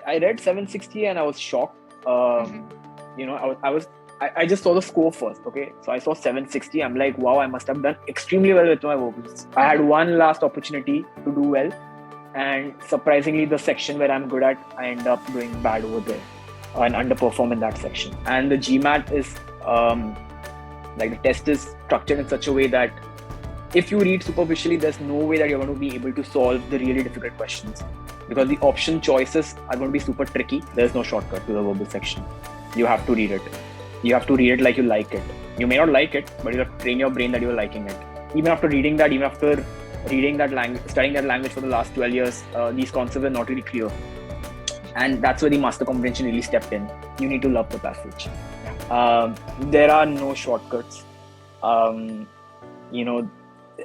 I read 760 and I was shocked. Mm-hmm. You know, I just saw the score first. Okay, so I saw 760. I'm like, wow, I must have done extremely well with my vocals. I had one last opportunity to do well, and surprisingly, the section where I'm good at, I end up doing bad over there and underperform in that section. And the GMAT is like the test is structured in such a way that if you read superficially, there's no way that you're going to be able to solve the really difficult questions, because the option choices are going to be super tricky. There's no shortcut to the verbal section. You have to read it. You have to read it like you like it. You may not like it, but you have to train your brain that you're liking it. Even after reading that, even after reading that language, studying that language for the last 12 years, these concepts are not really clear. And that's where the master comprehension really stepped in. You need to love the passage. There are no shortcuts. You know,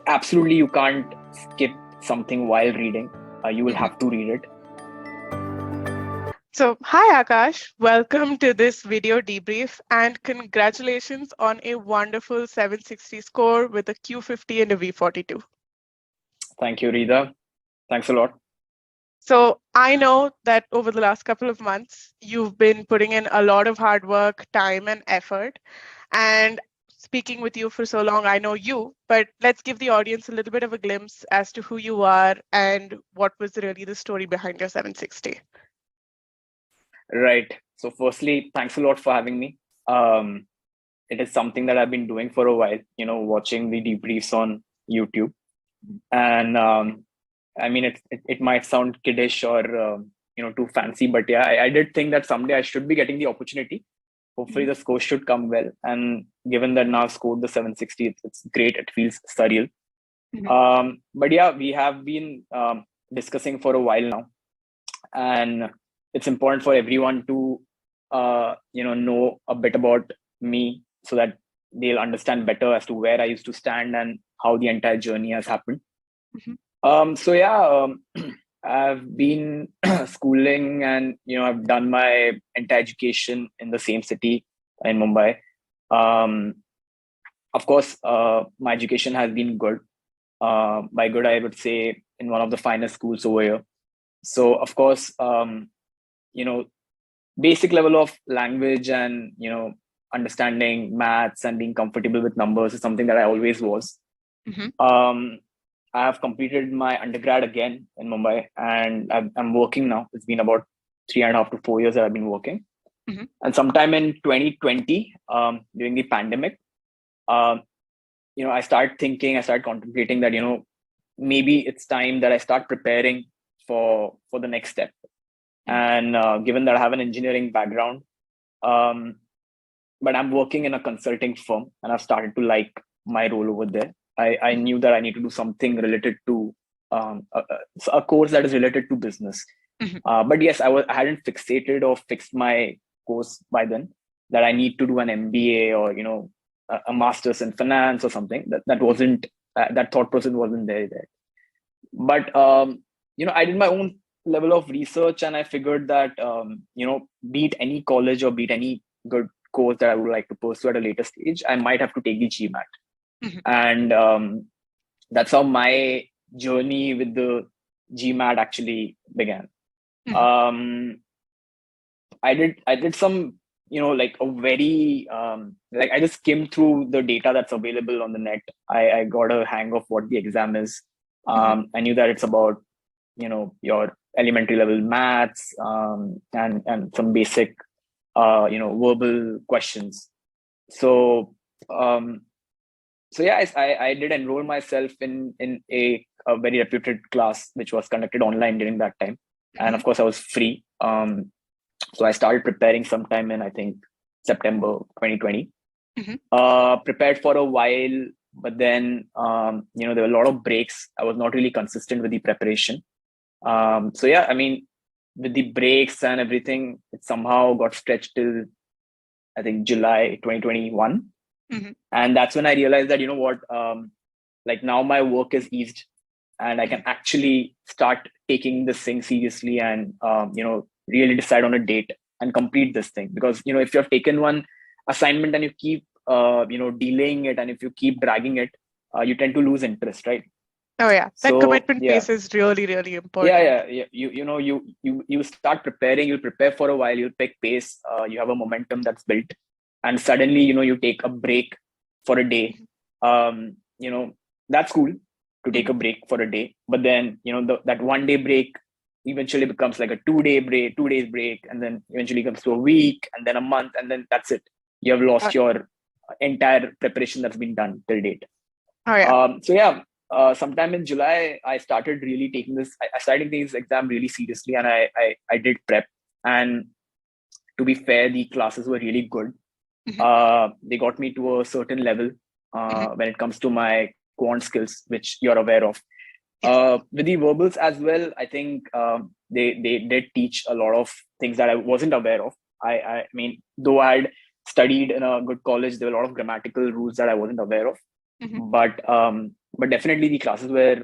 absolutely you can't skip something while reading. You will have to read it. So, hi Akash, welcome to this video debrief and congratulations on a wonderful 760 score with a Q50 and a V42. Thank you, Rida. Thanks a lot. So I know that over the last couple of months, you've been putting in a lot of hard work, time and effort. And speaking with you for so long, I know you, but let's give the audience a little bit of a glimpse as to who you are and what was really the story behind your 760. Right. So firstly, thanks a lot for having me. It is something that I've been doing for a while, you know, watching the debriefs on YouTube. And I mean, it might sound kiddish or, you know, too fancy, but yeah, I did think that someday I should be getting the opportunity. Hopefully the score should come well. And given that now I've scored the 760, it's great. It feels surreal. But yeah, we have been discussing for a while now. And it's important for everyone to, you know a bit about me so that they'll understand better as to where I used to stand and how the entire journey has happened. So yeah, I've been schooling and, you know, I've done my entire education in the same city in Mumbai. Of course, my education has been good. By good, I would say in one of the finest schools over here. So of course, you know, basic level of language and, you know, understanding maths and being comfortable with numbers is something that I always was. I have completed my undergrad again in Mumbai, and I'm working now. It's been about 3.5 to 4 years that I've been working. And sometime in 2020, during the pandemic, you know, I started contemplating that, you know, maybe it's time that I start preparing for the next step. And given that I have an engineering background, but I'm working in a consulting firm and I've started to like my role over there. I knew that I need to do something related to a course that is related to business. But yes, I hadn't fixed my course by then, that I need to do an MBA or, you know, a master's in finance or something. That wasn't, that thought process wasn't there yet. But you know, I did my own level of research and I figured that, you know, be it any college or be it any good course that I would like to pursue at a later stage, I might have to take the GMAT. And that's how my journey with the GMAT actually began. I did some, you know, like a very, like I just skimmed through the data that's available on the net. I got a hang of what the exam is. I knew that it's about, you know, your elementary level maths, and some basic, you know, verbal questions. So yeah, I did enroll myself in a very reputed class, which was conducted online during that time. And of course I was free. So I started preparing sometime in, I think, September 2020. Prepared for a while, but then, you know, there were a lot of breaks. I was not really consistent with the preparation. So yeah, I mean, with the breaks and everything, it somehow got stretched till, I think, July 2021. And that's when I realized that, you know what, like now my work is eased and I can actually start taking this thing seriously and, you know, really decide on a date and complete this thing. Because, you know, if you have taken one assignment and you keep, you know, delaying it, and if you keep dragging it, you tend to lose interest, right? Oh yeah, that So commitment yeah, piece is really, really yeah, important. yeah. You start preparing. You'll prepare for a while. You'll pick pace. You have a momentum that's built, and suddenly you take a break for a day. That's cool to take a break for a day. But then that 1 day break eventually becomes like a 2 day break, 2 days break, and then eventually comes to a week, and then a month, and then that's it. You have lost your entire preparation that's been done till date. Oh yeah. So yeah, sometime in July, I started really taking this. I started taking this exam really seriously, and I did prep. And to be fair, the classes were really good. They got me to a certain level when it comes to my quant skills, which you're aware of. With the verbals as well, I think they did teach a lot of things that I wasn't aware of. I mean, though I had studied in a good college, there were a lot of grammatical rules that I wasn't aware of. But definitely the classes were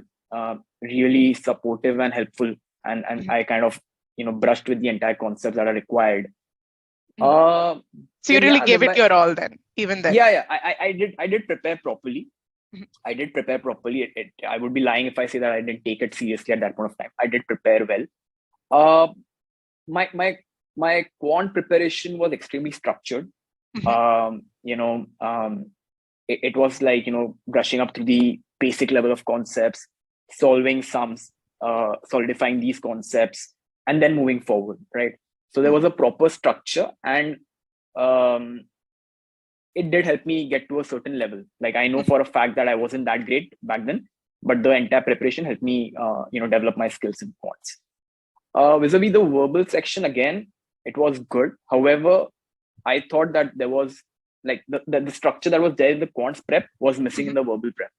really supportive and helpful, and I kind of brushed with the entire concepts that are required. So you Then really yeah, gave then it your all then, even then. yeah, I did prepare properly. I did prepare properly. I would be lying if I say that I didn't take it seriously at that point of time. I did prepare well. Uh, my quant preparation was extremely structured. Um, you know, um, it was like brushing up to the basic level of concepts, solving sums, solidifying these concepts, and then moving forward. Right. So there was a proper structure, and um, it did help me get to a certain level. Like I know for a fact that I wasn't that great back then, but the entire preparation helped me, develop my skills in quants. Vis-a-vis the verbal section, again, it was good. However, I thought that there was like the structure that was there in the quants prep was missing in the verbal prep.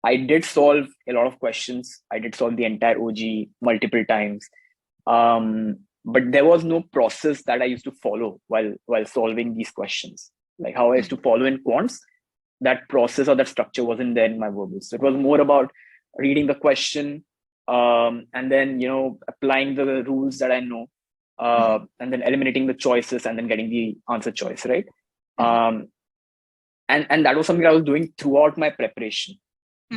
I did solve a lot of questions. I did solve the entire OG multiple times. But there was no process that I used to follow while solving these questions. Like how I used to follow in quants, that process or that structure wasn't there in my verbals. So it was more about reading the question, and then applying the rules that I know, and then eliminating the choices and then getting the answer choice, right? And that was something I was doing throughout my preparation.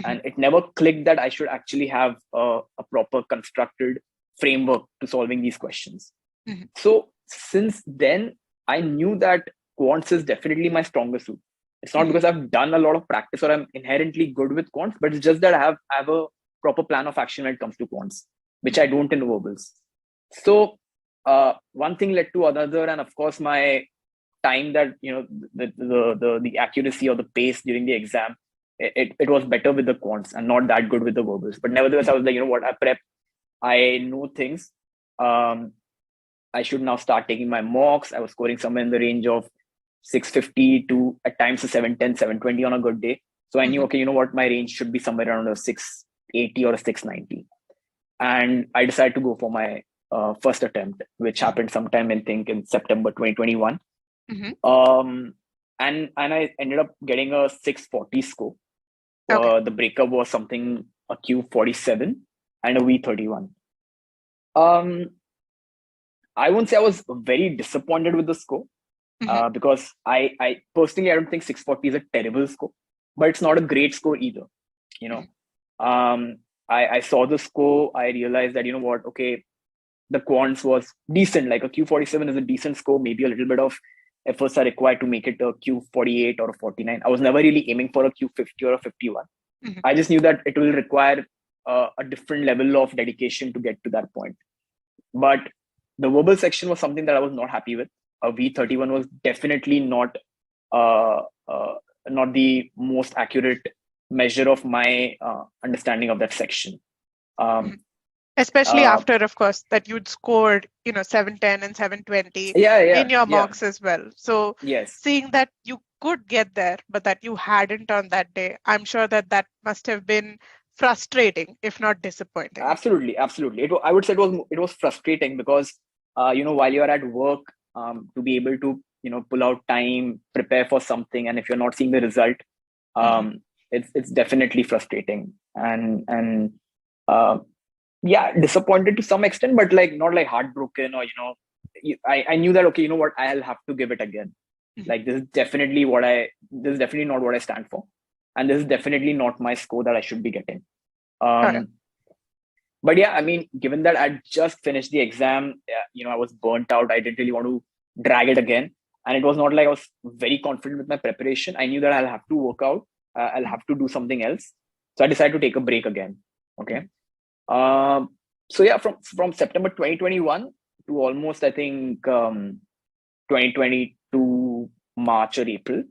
And it never clicked that I should actually have a proper constructed framework to solving these questions. So since then, I knew that quants is definitely my strongest suit. It's not because I've done a lot of practice or I'm inherently good with quants, but it's just that I have a proper plan of action when it comes to quants, which I don't in verbals. So one thing led to another, and of course my time that the accuracy or the pace during the exam, it was better with the quants and not that good with the verbals. But nevertheless, I was like, what, I prep, I know things. I should now start taking my mocks. I was scoring somewhere in the range of 650 to at times a 710, 720 on a good day. So I knew, okay, what, my range should be somewhere around a 680 or a 690. And I decided to go for my first attempt, which happened sometime in September 2021. And I ended up getting a 640 score. Okay. The breakup was something a Q47 and a V31. I won't say I was very disappointed with the score, because I personally, I don't think 640 is a terrible score, but it's not a great score either. I saw the score. I realized that, what, okay, the quants was decent. Like a Q47 is a decent score. Maybe a little bit of efforts are required to make it a Q48 or a 49. I was never really aiming for a Q50 or a 51. I just knew that it will require a different level of dedication to get to that point. But the verbal section was something that I was not happy with. A V31 was definitely not the most accurate measure of my understanding of that section. Especially after, of course, that you'd scored, 710 and 720 in your mocks as well. So yes, seeing that you could get there, but that you hadn't on that day, I'm sure that must have been frustrating, if not disappointing. Absolutely. I would say it was frustrating because while you're at work, to be able to pull out time, prepare for something, and if you're not seeing the result, it's definitely frustrating and yeah, disappointed to some extent, but like not like heartbroken or I knew that, okay, what, I'll have to give it again. Like this is definitely not what I stand for. and this is definitely not my score that I should be getting. Correct. But yeah, I mean, given that I just finished the exam, I was burnt out. I didn't really want to drag it again. And it was not like I was very confident with my preparation. I knew that I'll have to work out. I'll have to do something else. So I decided to take a break again. Okay. So yeah, from September 2021 to almost, I think, 2022 March or April,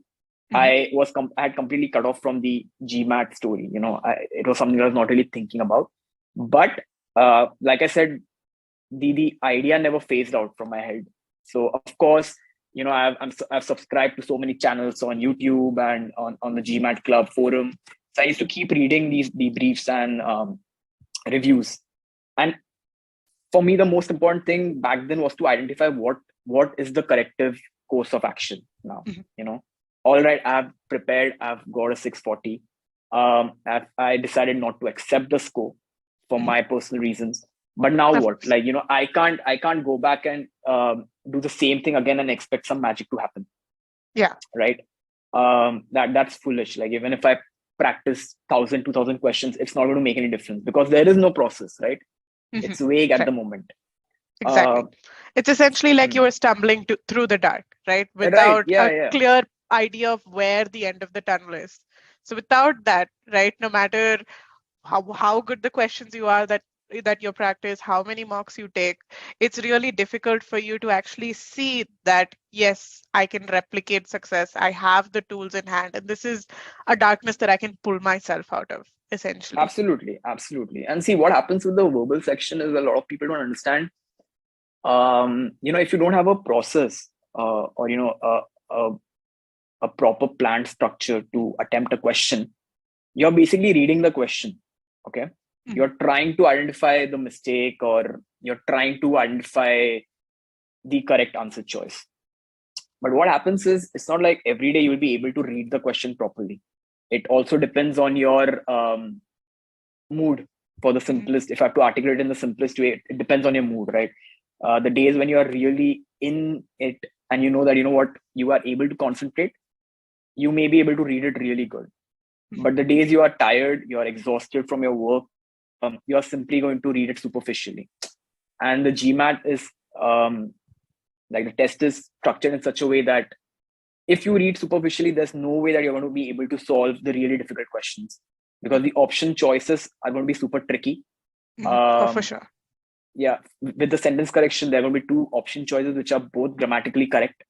I had completely cut off from the GMAT story. It was something I was not really thinking about. But like I said, the idea never phased out from my head. So of course, I've subscribed to so many channels on YouTube and on the GMAT Club forum. So I used to keep reading these debriefs and reviews. And for me, the most important thing back then was to identify what is the corrective course of action now. All right, I've prepared, I've got a 640. I decided not to accept the score for my personal reasons. But now what? Like, I can't go back and do the same thing again and expect some magic to happen. Yeah. Right. That's foolish. Like, even if I practice 1,000, 2,000 questions, it's not going to make any difference because there is no process, right? It's vague at the moment. Exactly. It's essentially like you were stumbling through the dark, right? Without a clear idea of where the end of the tunnel is. So without that, right, no matter how good the questions you are that you practice, how many mocks you take, it's really difficult for you to actually see that, yes, I can replicate success. I have the tools in hand. And this is a darkness that I can pull myself out of, essentially. Absolutely. And see, what happens with the verbal section is a lot of people don't understand. If you don't have a process or a proper planned structure to attempt a question, you're basically reading the question. Okay. You're trying to identify the mistake, or you're trying to identify the correct answer choice. But what happens is, it's not like every day you will be able to read the question properly. It also depends on your mood. For the simplest, if I have to articulate in the simplest way, it depends on your mood, right? The days when you are really in it and you know that, you are able to concentrate, you may be able to read it really good. But the days you are tired, you are exhausted from your work, you are simply going to read it superficially. And the GMAT is like, the test is structured in such a way that if you read superficially, there's no way that you're going to be able to solve the really difficult questions, because the option choices are going to be super tricky. For sure. Yeah, with the sentence correction, there are going to be 2 option choices which are both grammatically correct.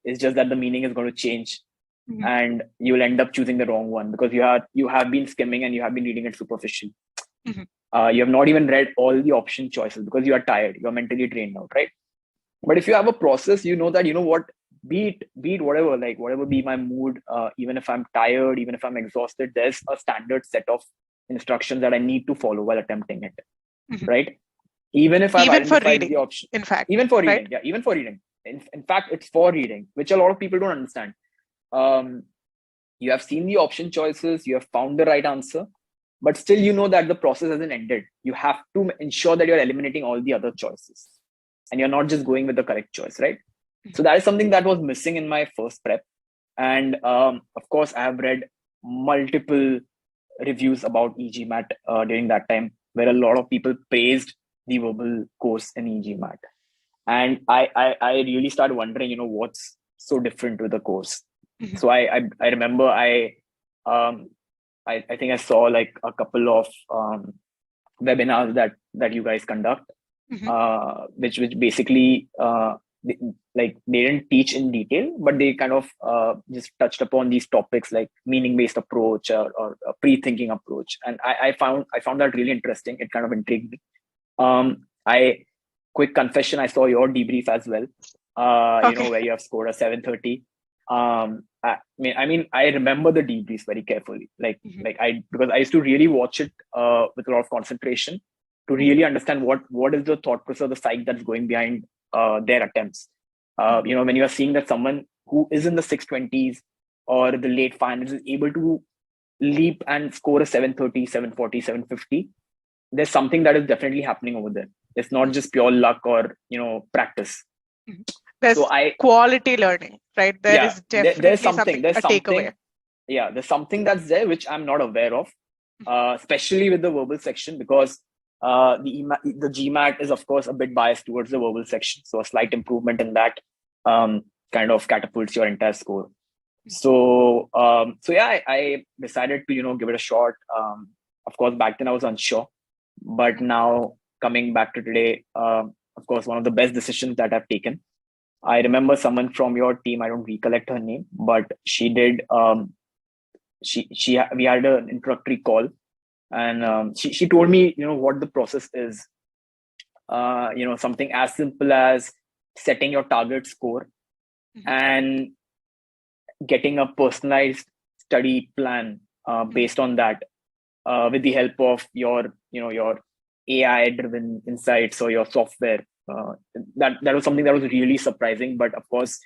It's just that the meaning is going to change. And you'll end up choosing the wrong one because you have been skimming and you have been reading it superficially. You have not even read all the option choices because you are tired, you're mentally drained out, right? But if you have a process, you know that, what, be it whatever, like whatever be my mood, even if I'm tired, even if I'm exhausted, there's a standard set of instructions that I need to follow while attempting it, right? Even if I've identified the option, in fact, even for reading, right? Yeah, even for reading. In fact, it's for reading, which a lot of people don't understand. You have seen the option choices, you have found the right answer, but still you know that the process hasn't ended. You have to ensure that you're eliminating all the other choices and you're not just going with the correct choice, right? So that is something that was missing in my first prep. And of course, I have read multiple reviews about e-GMAT during that time, where a lot of people praised the verbal course in e-GMAT. And I really started wondering, what's so different with the course. So I remember I think I saw like a couple of webinars that you guys conduct, which basically they didn't teach in detail, but they kind of just touched upon these topics like meaning-based approach or a pre-thinking approach, and I found that really interesting. It kind of intrigued me. Quick confession, I saw your debrief as well. Where you have scored a 730. I remember the debriefs very carefully, because I used to really watch it with a lot of concentration to really understand what is the thought process of the psych that's going behind their attempts. When you are seeing that someone who is in the 620s or the late 500s is able to leap and score a 730, 740, 750, there's something that is definitely happening over there. It's not just pure luck or practice. There's quality learning, right? There is definitely something a takeaway. there's something that's there which I'm not aware of, especially with the verbal section, because the GMAT is of course a bit biased towards the verbal section. So a slight improvement in that kind of catapults your entire score. So yeah, I decided to give it a shot. Of course, back then I was unsure, but now coming back to today, of course, one of the best decisions that I've taken. I remember someone from your team. I don't recollect her name, but she did. We had an introductory call, and she told me what the process is. Something as simple as setting your target score and getting a personalized study plan based on that, with the help of your AI driven insights or your software. That was something that was really surprising, but of course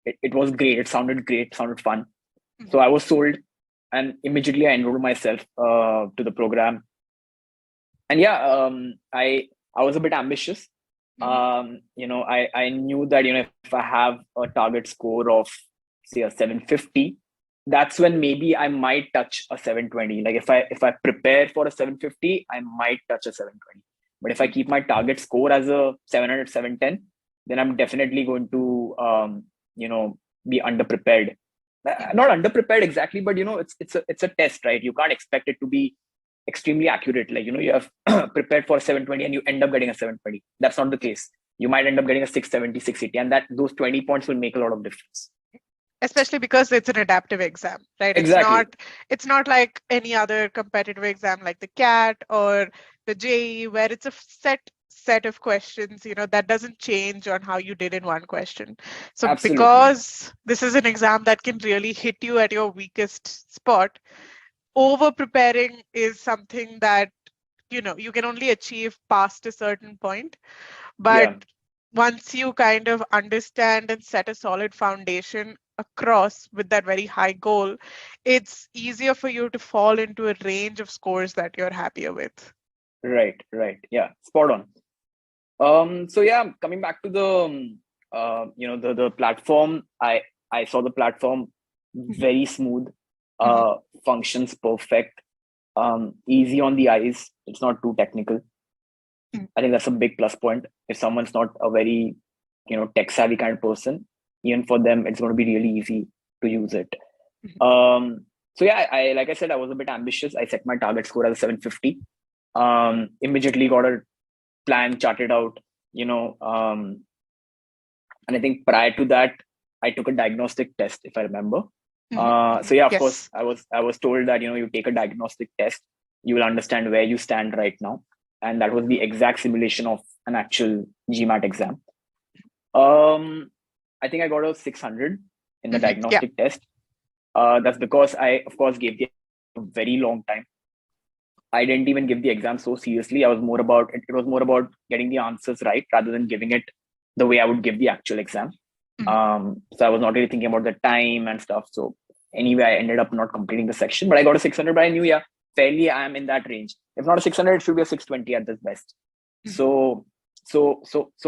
it was great. It sounded great, sounded fun. So I was sold, and immediately I enrolled myself to the program. And yeah, I was a bit ambitious. I knew that if I have a target score of say a 750, that's when maybe I might touch a 720. Like if I prepare for a 750, I might touch a 720. But if I keep my target score as a 700, 710, then I'm definitely going to be underprepared. Not underprepared exactly, but it's a test, right? You can't expect it to be extremely accurate. Like you have prepared for 720 and you end up getting a 720. That's not the case. You might end up getting a 670, 680, and that those 20 points will make a lot of difference. Especially because it's an adaptive exam, right? Exactly. It's not like any other competitive exam like the CAT or the JEE, where it's a set of questions, that doesn't change on how you did in one question. So Absolutely. Because this is an exam that can really hit you at your weakest spot, over preparing is something that you can only achieve past a certain point. But once you kind of understand and set a solid foundation across with that very high goal, it's easier for you to fall into a range of scores that you're happier with. Right. Yeah, spot on. So yeah, coming back to the the platform, I saw the platform very smooth, functions perfect, easy on the eyes. It's not too technical. I think that's a big plus point. If someone's not a very tech savvy kind of person, even for them it's going to be really easy to use it. So yeah, I like I said, I was a bit ambitious. I set my target score as a 750. Immediately got a plan charted out, and I think prior to that I took a diagnostic test, if I remember. So yeah, of course I was told that you take a diagnostic test, you will understand where you stand right now, and that was the exact simulation of an actual GMAT exam. I think I got a 600 in the diagnostic test. That's because I, of course, gave the a very long time. I didn't even give the exam so seriously. It was more about getting the answers right rather than giving it the way I would give the actual exam. So I was not really thinking about the time and stuff. So anyway, I ended up not completing the section, but I got a 600. But I knew, fairly I am in that range. If not a 600, it should be a 620 at this best. So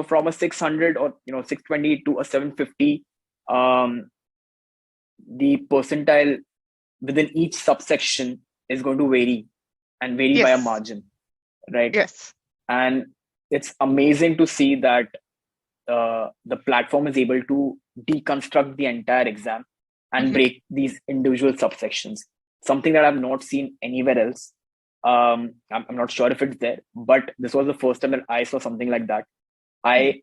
from a 600 or 620 to a 750, the percentile within each subsection is going to vary by a margin, right? Yes. And it's amazing to see that the platform is able to deconstruct the entire exam and break these individual subsections. Something that I've not seen anywhere else. I'm not sure if it's there, but this was the first time that I saw something like that. I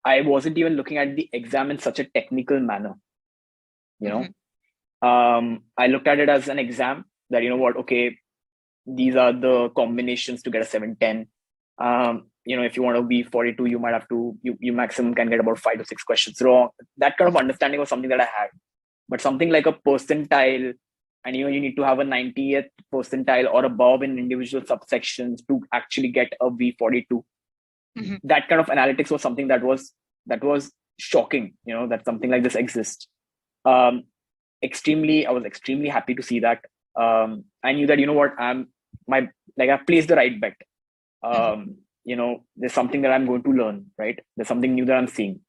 wasn't even looking at the exam in such a technical manner. I looked at it as an exam that, okay, these are the combinations to get a 710. If you want to be 42, you might have to, you maximum can get about 5 to 6 questions wrong. That kind of understanding was something that I had. But something like a percentile, and you need to have a 90th percentile or above in individual subsections to actually get a V42. That kind of analytics was something that was shocking, that something like this exists. I was extremely happy to see that. I knew that, I've placed the right bet. There's something that I'm going to learn, right? There's something new that I'm seeing.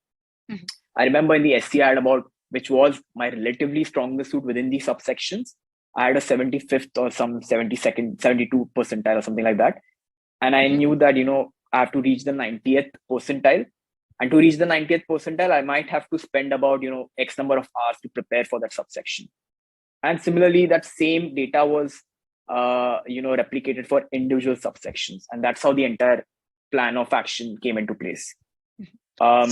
I remember in the SC I had about which was my relatively strongest suit within the subsections. I had a 75th or some 72nd, 72 percentile or something like that. And I knew that, I have to reach the 90th percentile. And to reach the 90th percentile, I might have to spend about, X number of hours to prepare for that subsection. And similarly, that same data was, replicated for individual subsections. And that's how the entire plan of action came into place. So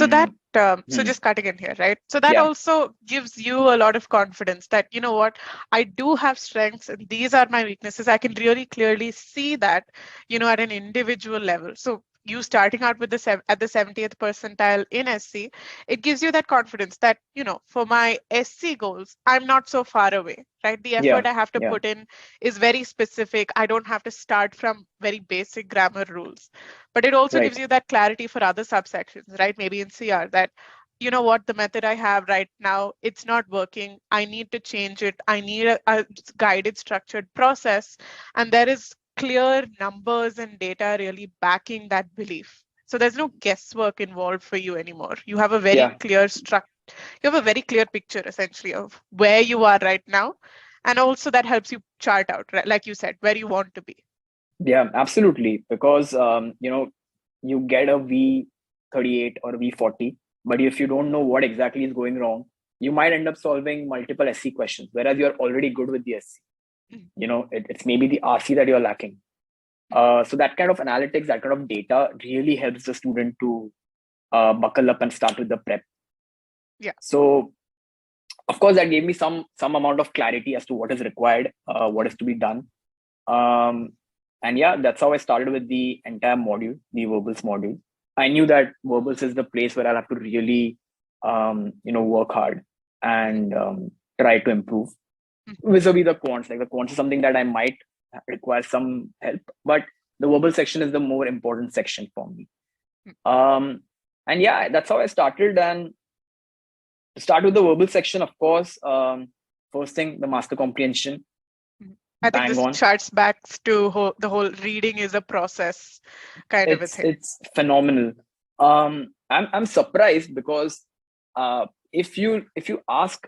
just cutting in here, right? So that also gives you a lot of confidence that, you know what, I do have strengths and these are my weaknesses. I can really clearly see that, at an individual level. So you starting out with at the 70th percentile in SC, it gives you that confidence that, for my SC goals, I'm not so far away, right? The effort I have to put in is very specific. I don't have to start from very basic grammar rules. But it also gives you that clarity for other subsections, right? Maybe in CR that, you know what, the method I have right now, it's not working. I need to change it. I need a guided, structured process. And there is clear numbers and data really backing that belief. So there's no guesswork involved for you anymore. You have a very clear structure. You have a very clear picture, essentially, of where you are right now. And also that helps you chart out, right? Like you said, where you want to be. Yeah, absolutely. Because, you get a V38 or V40, but if you don't know what exactly is going wrong, you might end up solving multiple SC questions, whereas you're already good with the SC. It's maybe the RC that you're lacking. So that kind of analytics, that kind of data really helps the student to buckle up and start with the prep. Yeah. So, of course, that gave me some amount of clarity as to what is required, what is to be done. And that's how I started with the entire module, the verbals module. I knew that verbals is the place where I'll have to really, work hard and try to improve. Vis-a-vis the quants, like the quants is something that I might require some help, but the verbal section is the more important section for me. And that's how I started. And to start with the verbal section, of course, first thing, the master comprehension. I think this charts back to the whole reading is a process kind of a thing. It's phenomenal. I'm surprised because if you ask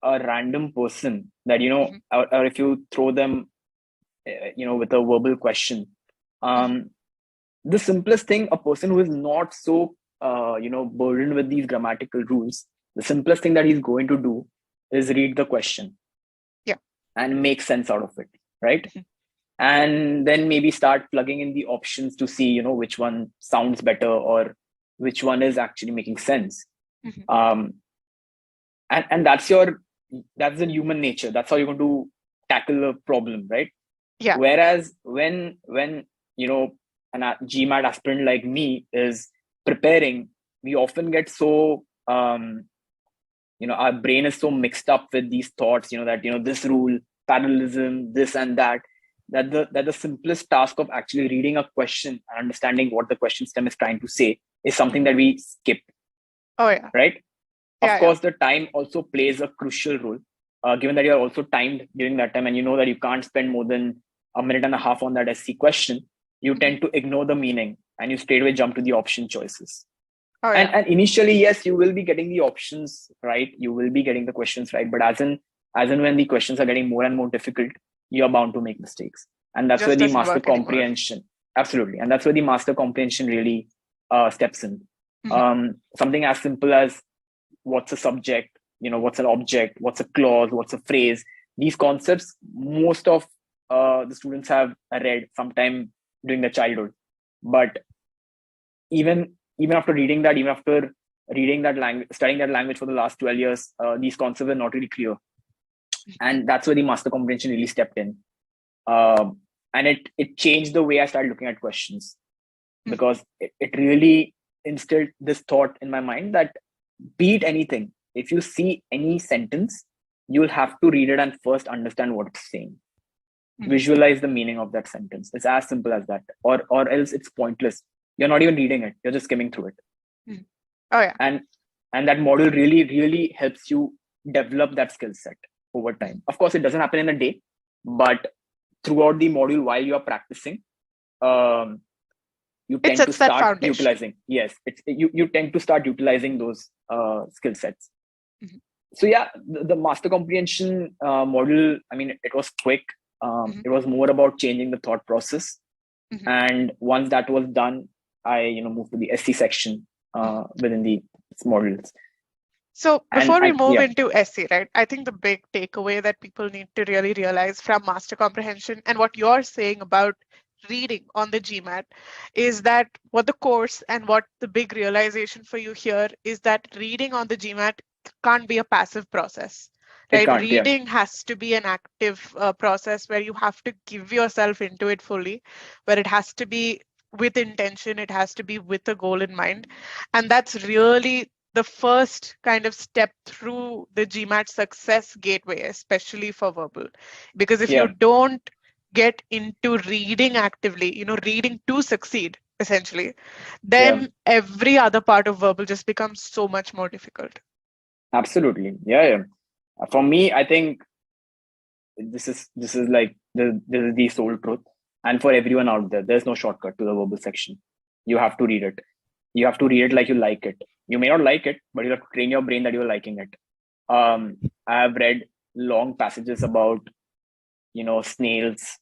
a random person that, or if you throw them, with a verbal question, the simplest thing, a person who is not so, burdened with these grammatical rules, the simplest thing that he's going to do is read the question. And make sense out of it, right? And then maybe start plugging in the options to see, which one sounds better or which one is actually making sense. And that's the human nature. That's how you're going to tackle a problem, right? Yeah. Whereas when an GMAT aspirant like me is preparing, we often get so our brain is so mixed up with these thoughts, that, this rule, parallelism, this and that the simplest task of actually reading a question and understanding what the question stem is trying to say is something that we skip. Oh, yeah. Right? Of course, the time also plays a crucial role, given that you're also timed during that time and you know that you can't spend more than a minute and a half on that SC question. You tend to ignore the meaning and you straight away jump to the option choices. Oh, yeah. And initially, yes, you will be getting the options right. You will be getting the questions right. But as in when the questions are getting more and more difficult, you're bound to make mistakes. And that's where the master comprehension, absolutely. And that's where the master comprehension really steps in. Something as simple as what's a subject, what's an object, what's a clause, what's a phrase. These concepts, most of the students have read sometime during their childhood. But even after reading that, even after reading that language, studying that language for the last 12 years, these concepts are not really clear. And that's where the master comprehension really stepped in. And it changed the way I started looking at questions, because it really instilled this thought in my mind that beat anything, if you see any sentence, you'll have to read it and first understand what it's saying. Visualize the meaning of that sentence. It's as simple as that, or else it's pointless. You're not even reading it, you're just skimming through it. Oh, yeah. And that module really helps you develop that skill set over time. Of course, it doesn't happen in a day, but throughout the module, while you are practicing, you tend to start utilizing. Yes, you tend to start utilizing those skill sets. So yeah, the master comprehension module, I mean, it was quick. It was more about changing the thought process. And once that was done, I moved to the SC section within the modules. So before we move into SC, right, I think the big takeaway that people need to really realize from master comprehension and what you're saying about reading on the GMAT is that what the course and what the big realization for you here is that reading on the GMAT can't be a passive process. Right? Reading has to be an active process where you have to give yourself into it fully, where it has to be with intention, it has to be with a goal in mind. And that's really the first kind of step through the GMAT success gateway, especially for verbal. Because if you don't get into reading actively, reading to succeed, essentially, then every other part of verbal just becomes so much more difficult. Absolutely. Yeah. For me, I think this is like this is the sole truth. And for everyone out there, there's no shortcut to the verbal section. You have to read it. You have to read it like you like it. You may not like it, but you have to train your brain that you're liking it. I have read long passages about, snails,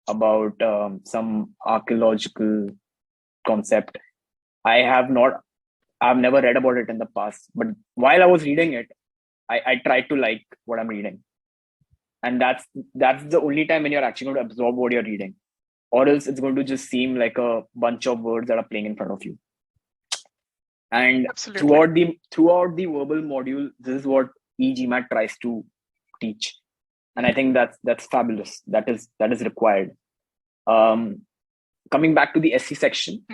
about some archaeological concept. I've never read about it in the past, but while I was reading it, I tried to like what I'm reading. And that's the only time when you're actually going to absorb what you're reading, or else it's going to just seem like a bunch of words that are playing in front of you. And throughout the verbal module, this is what e-GMAT tries to teach, and I think that's fabulous. That is required. Coming back to the SC section,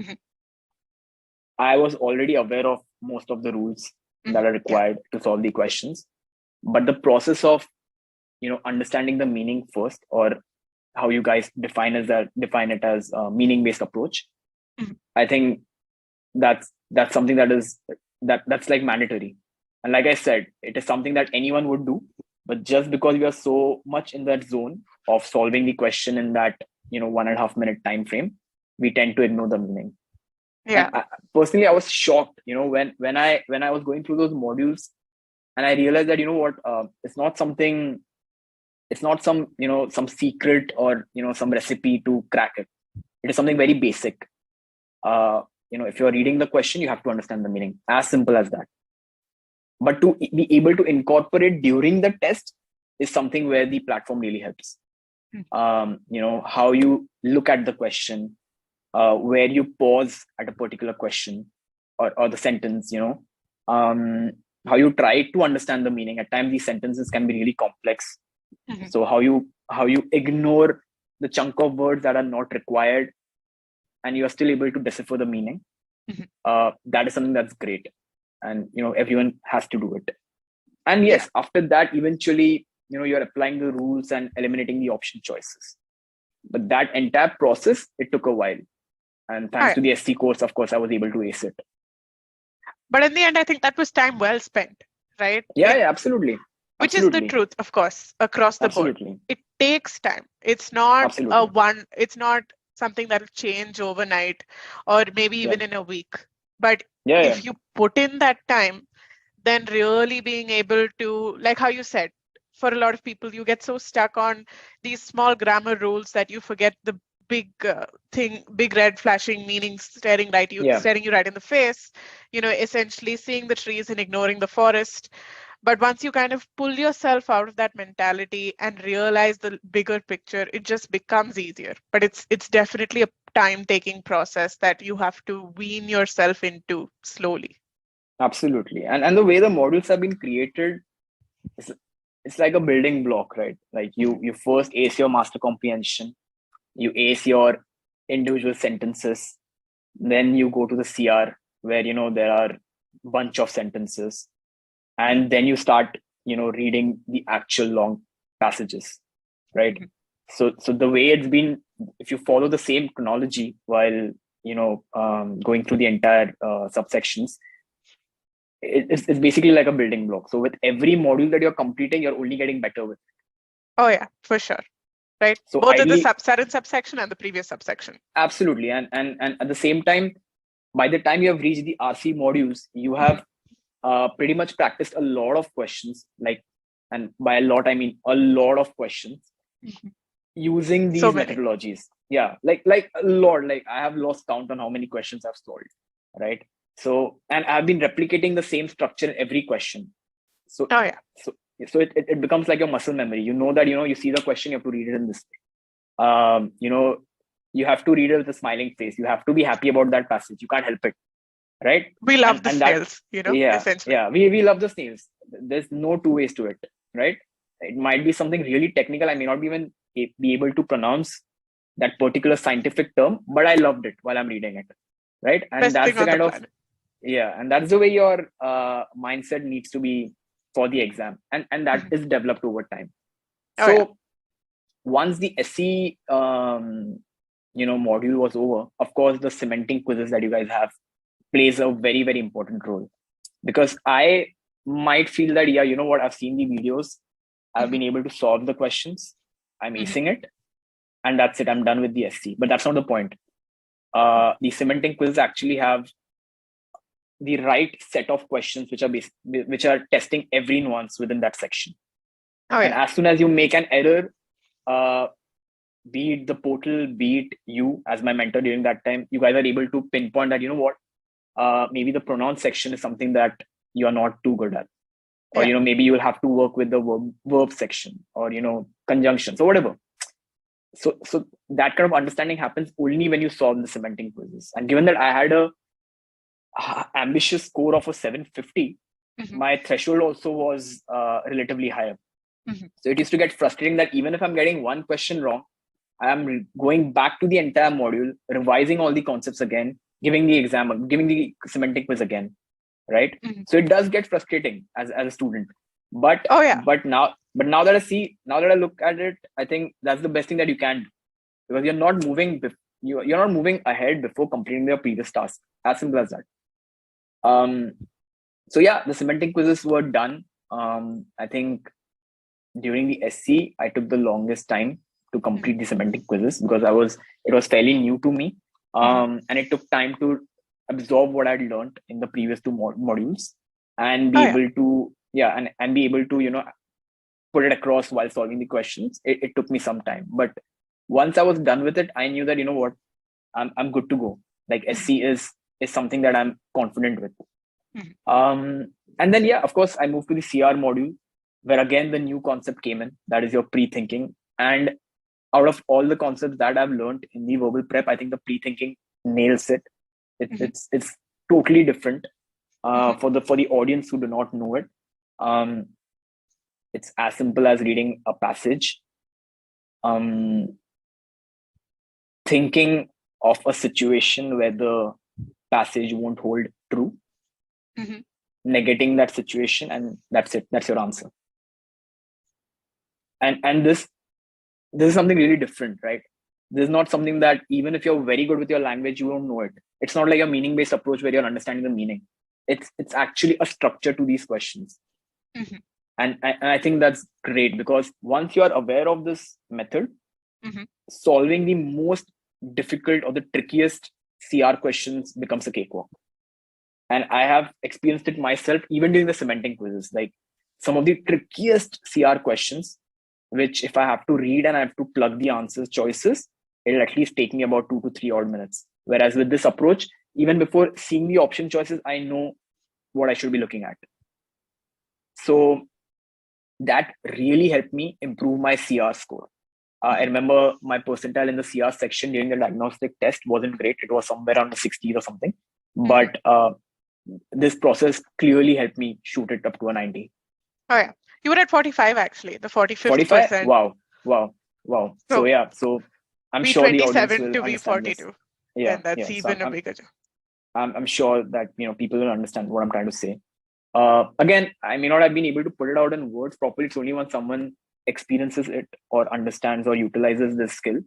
I was already aware of most of the rules that are required to solve the questions, but the process of understanding the meaning first, or how you guys define it as a meaning-based approach, I think that's something that's like mandatory. And like I said, it is something that anyone would do, but just because we are so much in that zone of solving the question in that 1.5 minute time frame, we tend to ignore the meaning. Personally, I was shocked when I was going through those modules, and I realized that it's not some some secret or some recipe to crack it. It is something very basic. If you're reading the question, you have to understand the meaning. As simple as that. But to be able to incorporate during the test is something where the platform really helps. How you look at the question, where you pause at a particular question or the sentence, how you try to understand the meaning. At times, these sentences can be really complex. So how you ignore the chunk of words that are not required, and you are still able to decipher the meaning. That is something that's great, and everyone has to do it. And yes, after that, eventually you're applying the rules and eliminating the option choices. But that entire process, it took a while, and thanks to the SC course, of course, I was able to ace it. But in the end, I think that was time well spent, right? Absolutely. Which is the truth, of course, across the board. It takes time. It's not it's not something that'll change overnight or maybe even in a week. But if you put in that time, then really being able to, like how you said, for a lot of people, you get so stuck on these small grammar rules that you forget the big big red flashing meanings staring you right in the face, essentially seeing the trees and ignoring the forest. But once you kind of pull yourself out of that mentality and realize the bigger picture, it just becomes easier. But it's definitely a time-taking process that you have to wean yourself into slowly. Absolutely. And the way the modules have been created, it's like a building block, right? Like you first ace your master comprehension, you ace your individual sentences, then you go to the CR where there are a bunch of sentences, and then you start reading the actual long passages, right? So the way it's been, if you follow the same chronology while going through the entire subsections, it's basically like a building block. So with every module that you're completing, you're only getting better with it. Oh yeah, for sure. Right. So both the current subsection and the previous subsection. Absolutely. And at the same time, by the time you have reached the RC modules, you have pretty much practiced a lot of questions, like, and by a lot I mean a lot of questions, using these methodologies. Yeah, like a lot. Like I have lost count on how many questions I've solved, right? So, and I've been replicating the same structure in every question. So, so it becomes like your muscle memory. You know that, you see the question, you have to read it in this way. You have to read it with a smiling face. You have to be happy about that passage. You can't help it, right? We love the snails, essentially. Yeah, we love the snails. There's no two ways to it, right? It might be something really technical. I may not even be able to pronounce that particular scientific term, but I loved it while I'm reading it, right? And Best that's the kind of, planet. and that's the way your mindset needs to be for the exam, and that is developed over time. So once the SE module was over, of course the cementing quizzes that you guys have plays a very, very important role, because I might feel that, yeah, you know what, I've seen the videos, I've been able to solve the questions, I'm acing it, and that's it, I'm done with the SC. But that's not the point. The cementing quizzes actually have the right set of questions which are testing every nuance within that section. And as soon as you make an error, be it the portal, be it you as my mentor during that time, you guys are able to pinpoint that, you know what, maybe the pronoun section is something that you are not too good at, or maybe you will have to work with the verb section, or conjunctions or whatever. So that kind of understanding happens only when you solve the cementing quizzes. And given that I had a ambitious score of a 750, my threshold also was relatively higher. So it used to get frustrating that even if I'm getting one question wrong, I am going back to the entire module, revising all the concepts again, giving the exam, giving the cementing quiz again, right? So it does get frustrating as a student. But but now that I look at it, I think that's the best thing that you can do, because you're not moving you're not moving ahead before completing your previous task. As simple as that. So yeah, the cementing quizzes were done. I think during the SC, I took the longest time to complete the cementing quizzes, because it was fairly new to me. And it took time to absorb what I'd learned in the previous two modules, and be able to, and be able to, put it across while solving the questions. It took me some time, but once I was done with it, I knew that, you know what, I'm good to go. Like SC is something that I'm confident with. And then, of course, I moved to the CR module, where again, the new concept came in, that is your pre-thinking. And out of all the concepts that I've learned in the verbal prep, I think the pre-thinking nails it. It's totally different for the audience who do not know it. It's as simple as reading a passage, thinking of a situation where the passage won't hold true, negating that situation, and that's it. That's your answer. And this is something really different, right? This is not something that even if you're very good with your language, you don't know it. It's not like a meaning-based approach where you're understanding the meaning. It's actually a structure to these questions. And I think that's great, because once you are aware of this method, solving the most difficult or the trickiest CR questions becomes a cakewalk. And I have experienced it myself, even during the cementing quizzes. Like some of the trickiest CR questions, which if I have to read and I have to plug the answers choices, it'll at least take me about 2 to 3 odd minutes. Whereas with this approach, even before seeing the option choices, I know what I should be looking at. So that really helped me improve my CR score. I remember my percentile in the CR section during the diagnostic test wasn't great. It was somewhere around the 60s or something. But this process clearly helped me shoot it up to a 90. Oh, yeah. You were at 45, actually, the 45th 45? percent. Wow. So I'm sure the audience will to be understand 42. this. And that's even a bigger job. I'm sure that people will understand what I'm trying to say. Again, I may not have been able to put it out in words properly. It's only when someone experiences it or understands or utilizes this skill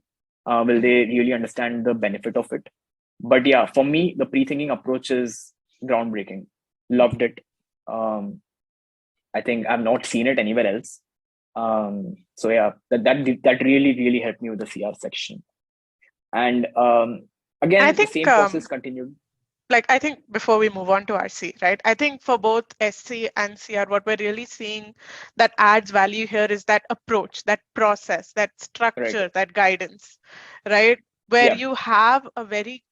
will they really understand the benefit of it. But yeah, for me, the pre-thinking approach is groundbreaking. Loved it. I think I've not seen it anywhere else. So yeah, that really helped me with the CR section. And again, the same process continued. like, I think before we move on to RC, right? I think for both SC and CR, what we're really seeing that adds value here is that approach, that process, that structure, that guidance, right? Where you have a very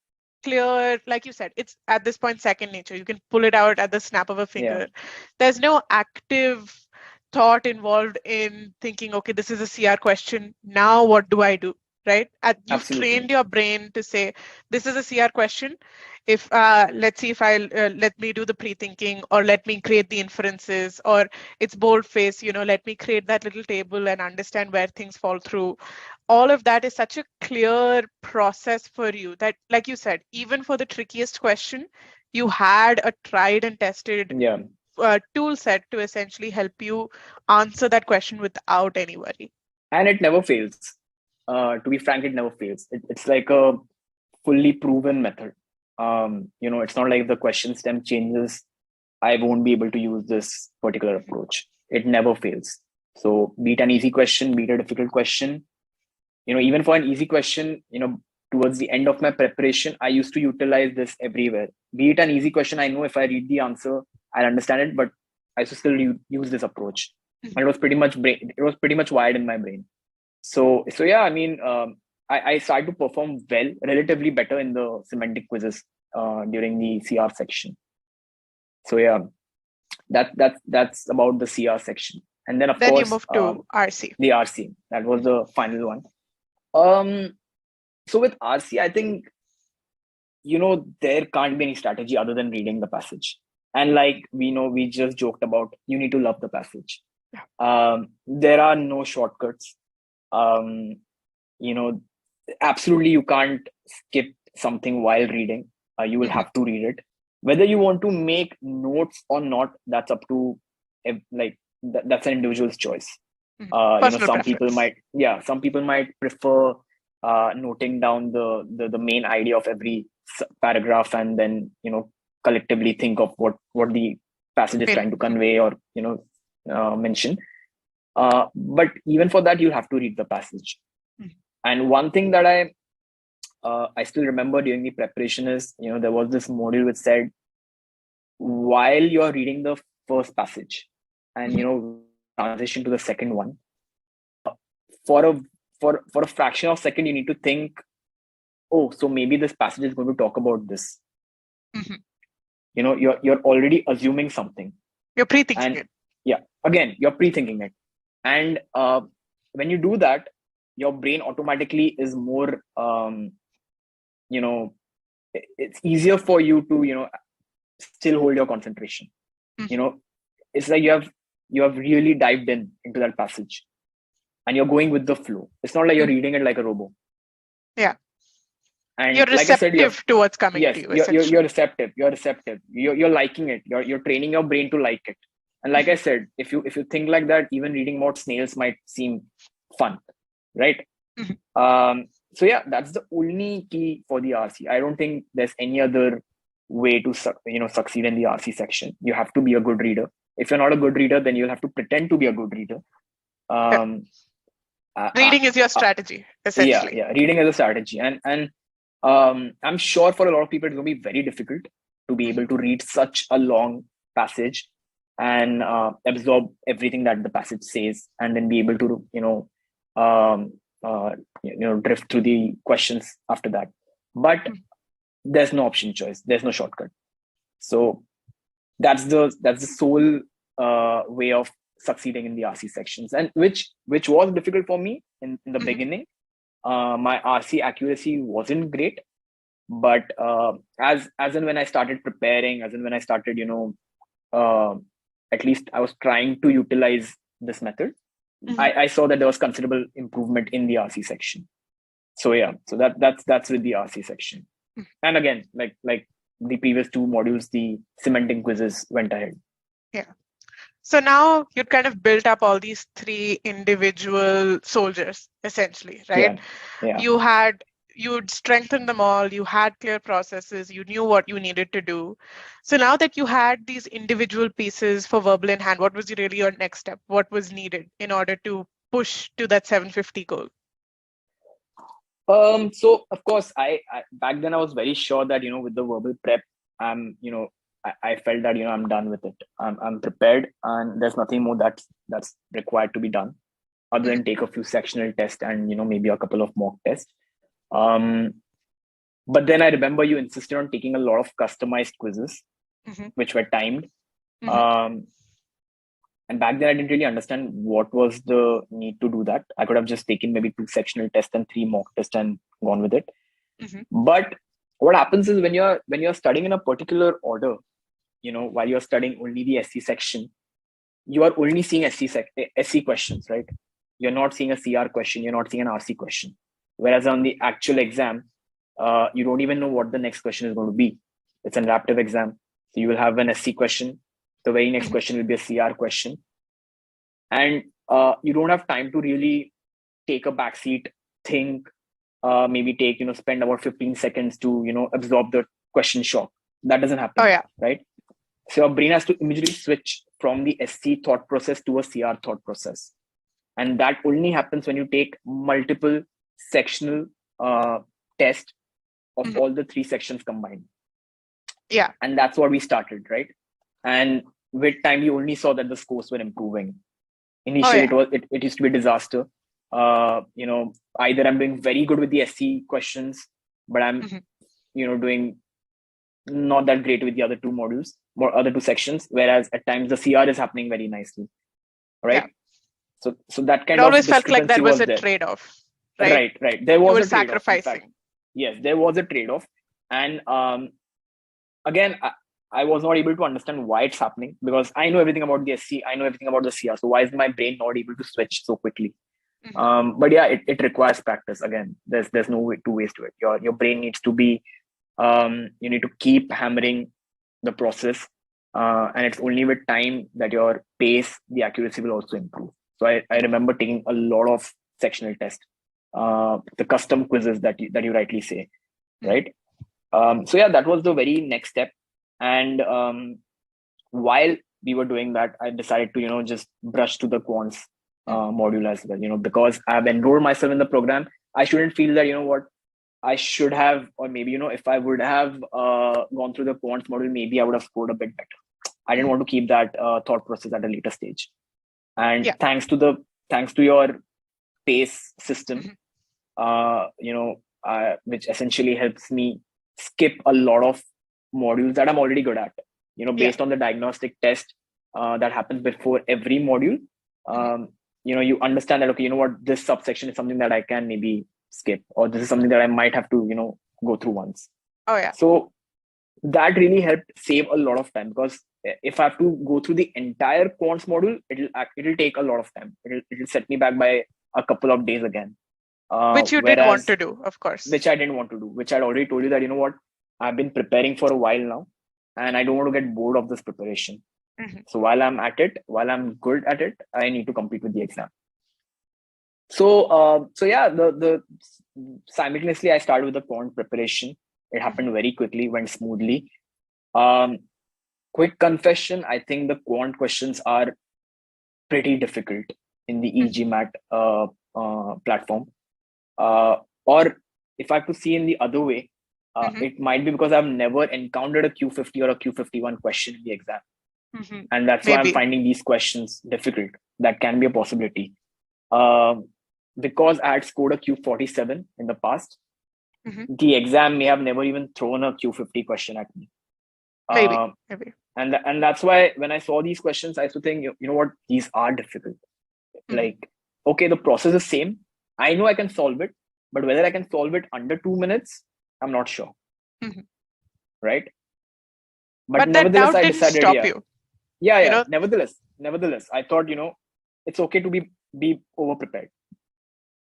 clear, like you said, it's at this point second nature. You can pull it out at the snap of a finger. There's no active thought involved in thinking, okay, this is a CR question. Now what do I do? Right? You've trained your brain to say, this is a CR question. If let's see if let me do the pre-thinking, or let me create the inferences, or it's boldface, let me create that little table and understand where things fall through. All of that is such a clear process for you that, like you said, even for the trickiest question, you had a tried and tested tool set to essentially help you answer that question without any worry. And it never fails. To be frank, it never fails. It's like a fully proven method. It's not like if the question stem changes, I won't be able to use this particular approach. It never fails. So be it an easy question, be it a difficult question, even for an easy question, towards the end of my preparation, I used to utilize this everywhere. Be it an easy question, I know if I read the answer, I'll understand it, but I used to still use this approach. And it was pretty much wired in my brain. So yeah, I mean, I started to perform relatively better in the semantic quizzes during the CR section. So yeah, that's about the CR section. And then of course, you move to RC. The RC, that was the final one. So with RC, I think, there can't be any strategy other than reading the passage. And like we just joked about, you need to love the passage. There are no shortcuts. Absolutely, you can't skip something while reading. You will have to read it. Whether you want to make notes or not, that's up to that's an individual's choice. Some people might prefer noting down the main idea of every paragraph and then collectively think of what the passage is trying to convey or mention. But even for that, you have to read the passage. And one thing that I still remember during the preparation is, there was this module which said, while you're reading the first passage and transition to the second one, for a fraction of a second, you need to think, oh, so maybe this passage is going to talk about this. You're already assuming something. You're pre-thinking it. Yeah, again, you're pre-thinking it. And when you do that, your brain automatically is more, it's easier for you to, still hold your concentration. It's like you have really dived into that passage and you're going with the flow. It's not like you're reading it like a robot. Yeah. And you're receptive like I said, to what's coming to you. You're receptive. You're liking it. You're training your brain to like it. And like I said, if you think like that, even reading about snails might seem fun, right? So yeah, that's the only key for the RC. I don't think there's any other way to succeed in the RC section. You have to be a good reader. If you're not a good reader, then you'll have to pretend to be a good reader. Reading is your strategy, essentially. Yeah, reading is a strategy, and I'm sure for a lot of people it's going to be very difficult to be able to read such a long passage and absorb everything that the passage says, and then be able to drift through the questions after that. But there's no option choice. There's no shortcut. So that's the sole way of succeeding in the RC sections, and which was difficult for me in the beginning. My RC accuracy wasn't great, but as and when I started preparing, as and when I started, at least I was trying to utilize this method. I saw that there was considerable improvement in the RC section. So yeah, so that's with the RC section. And again, like the previous two modules, the cementing quizzes went ahead. Yeah. So now you'd kind of built up all these three individual soldiers, essentially, right? Yeah. You'd strengthened them all, you had clear processes, you knew what you needed to do. So now that you had these individual pieces for verbal in hand, what was really your next step? What was needed in order to push to that 750 goal? So of course, I back then I was very sure that with the verbal prep, I'm, I felt that, I'm done with it. I'm prepared, and there's nothing more that's required to be done other than take a few sectional tests and, maybe a couple of mock tests. But then I remember you insisted on taking a lot of customized quizzes, which were timed. And back then I didn't really understand what was the need to do that. I could have just taken maybe 2 sectional tests and 3 mock tests and gone with it. But what happens is when you're studying in a particular order, while you're studying only the SC section, you are only seeing SC questions, right? You're not seeing a CR question, you're not seeing an RC question. Whereas on the actual exam, you don't even know what the next question is going to be. It's an adaptive exam. So you will have an SC question. The very next question will be a CR question. And you don't have time to really take a backseat, think, maybe spend about 15 seconds to, absorb the question shock. That doesn't happen. Oh, yeah. Right? So your brain has to immediately switch from the SC thought process to a CR thought process. And that only happens when you take multiple sectional tests of all the 3 sections combined. Yeah. And that's what we started, right? And with time, you only saw that the scores were improving. Initially, it used to be a disaster. Either I'm doing very good with the SC questions, but I'm, doing not that great with the other 2 modules or other 2 sections. Whereas at times the CR is happening very nicely, right? Yeah. So that kind of always felt like that was a trade-off, right? Right. There was a trade-off. Sacrificing. Yes, there was a trade-off, and again, I was not able to understand why it's happening, because I know everything about the SC, I know everything about the CR. So why is my brain not able to switch so quickly? But yeah, it requires practice. Again, there's no 2 ways to it. Your brain needs to be, you need to keep hammering the process, and it's only with time that your pace, the accuracy will also improve. So I remember taking a lot of sectional tests, the custom quizzes that you rightly say, right? So yeah, that was the very next step. And while we were doing that, I decided to, just brush to the quants module as well, because I've enrolled myself in the program. I shouldn't feel that, what I should have, or maybe, if I would have gone through the quants module, maybe I would have scored a bit better. I didn't want to keep that thought process at a later stage. And thanks to your PACE system, which essentially helps me skip a lot of modules that I'm already good at, based on the diagnostic test that happens before every module. You understand that, okay, this subsection is something that I can maybe skip, or this is something that I might have to, go through once. Oh, yeah. So that really helped save a lot of time, because if I have to go through the entire quants module, it'll take a lot of time. It'll set me back by a couple of days again. Which you didn't want to do, of course. Which I didn't want to do, which I'd already told you that, I've been preparing for a while now, and I don't want to get bored of this preparation. So while I'm good at it, I need to compete with the exam. So yeah, the simultaneously I started with the quant preparation. It happened very quickly, went smoothly. Quick confession, I think the quant questions are pretty difficult in the e-GMAT platform. Or if I have to see in the other way, it might be because I've never encountered a Q50 or a Q51 question in the exam. And that's why I'm finding these questions difficult. That can be a possibility. Because I had scored a Q47 in the past, the exam may have never even thrown a Q50 question at me. Maybe. And that's why when I saw these questions, I used to think, you know what, these are difficult. Like, okay, the process is same. I know I can solve it, but whether I can solve it under 2 minutes, I'm not sure. Right? But nevertheless, that doubt didn't stop you. Yeah. Nevertheless, I thought, it's okay to be over prepared.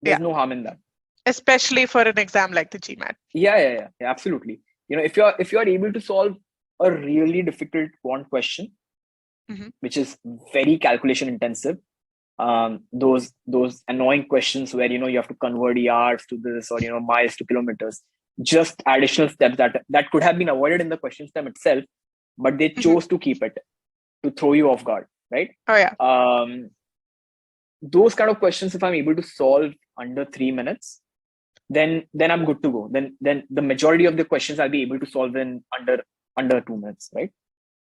There's no harm in that. Especially for an exam like the GMAT. Yeah, absolutely. If you're able to solve a really difficult quant question, which is very calculation intensive, those annoying questions where you have to convert yards to this, or miles to kilometers, just additional steps that could have been avoided in the question stem itself, but they chose to keep it to throw you off guard, right? Oh yeah. Those kind of questions, if I'm able to solve under 3 minutes, then I'm good to go. Then the majority of the questions I'll be able to solve in under under 2 minutes, right?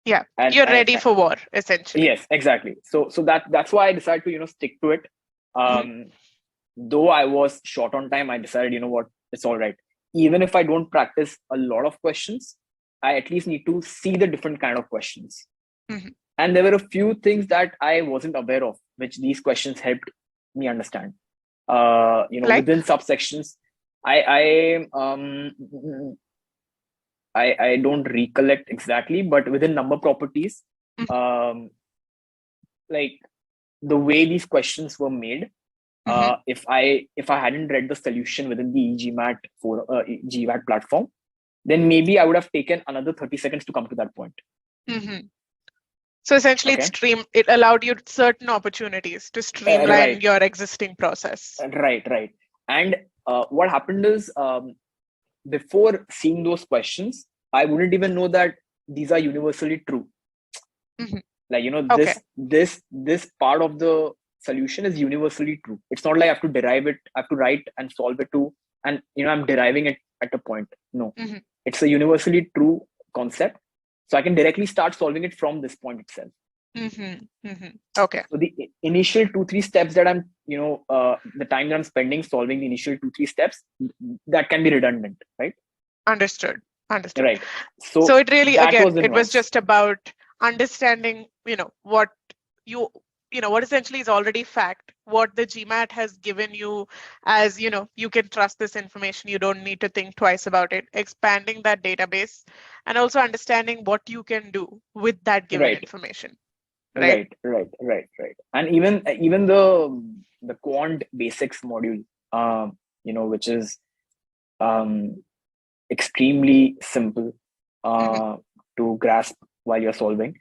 Yeah, And you're ready for war, essentially. Yes, exactly. So that's why I decided to stick to it. Though I was short on time, I decided, what, it's all right. Even if I don't practice a lot of questions, I at least need to see the different kind of questions. And there were a few things that I wasn't aware of, which these questions helped me understand. Within subsections, I don't recollect exactly, but within number properties, like the way these questions were made, if I hadn't read the solution within the e-GMAT GMAT platform, then maybe I would have taken another 30 seconds to come to that point. So essentially, it allowed you certain opportunities to streamline your existing process. Right. And what happened is, before seeing those questions, I wouldn't even know that these are universally true. Like, this part of the solution is universally true. It's not like I have to derive it, I have to write and solve it too, and I'm deriving it at a point. No, it's a universally true concept. So I can directly start solving it from this point itself. Okay. So the initial 2-3 steps that I'm, the time that I'm spending solving the initial 2-3 steps, that can be redundant, right? Understood. Right. So it really, again, it was just about understanding, what what essentially is already fact, what the GMAT has given you as, you can trust this information. You don't need to think twice about it, expanding that database, and also understanding what you can do with that given information. Right. And even the quant basics module, which is extremely simple to grasp while you're solving.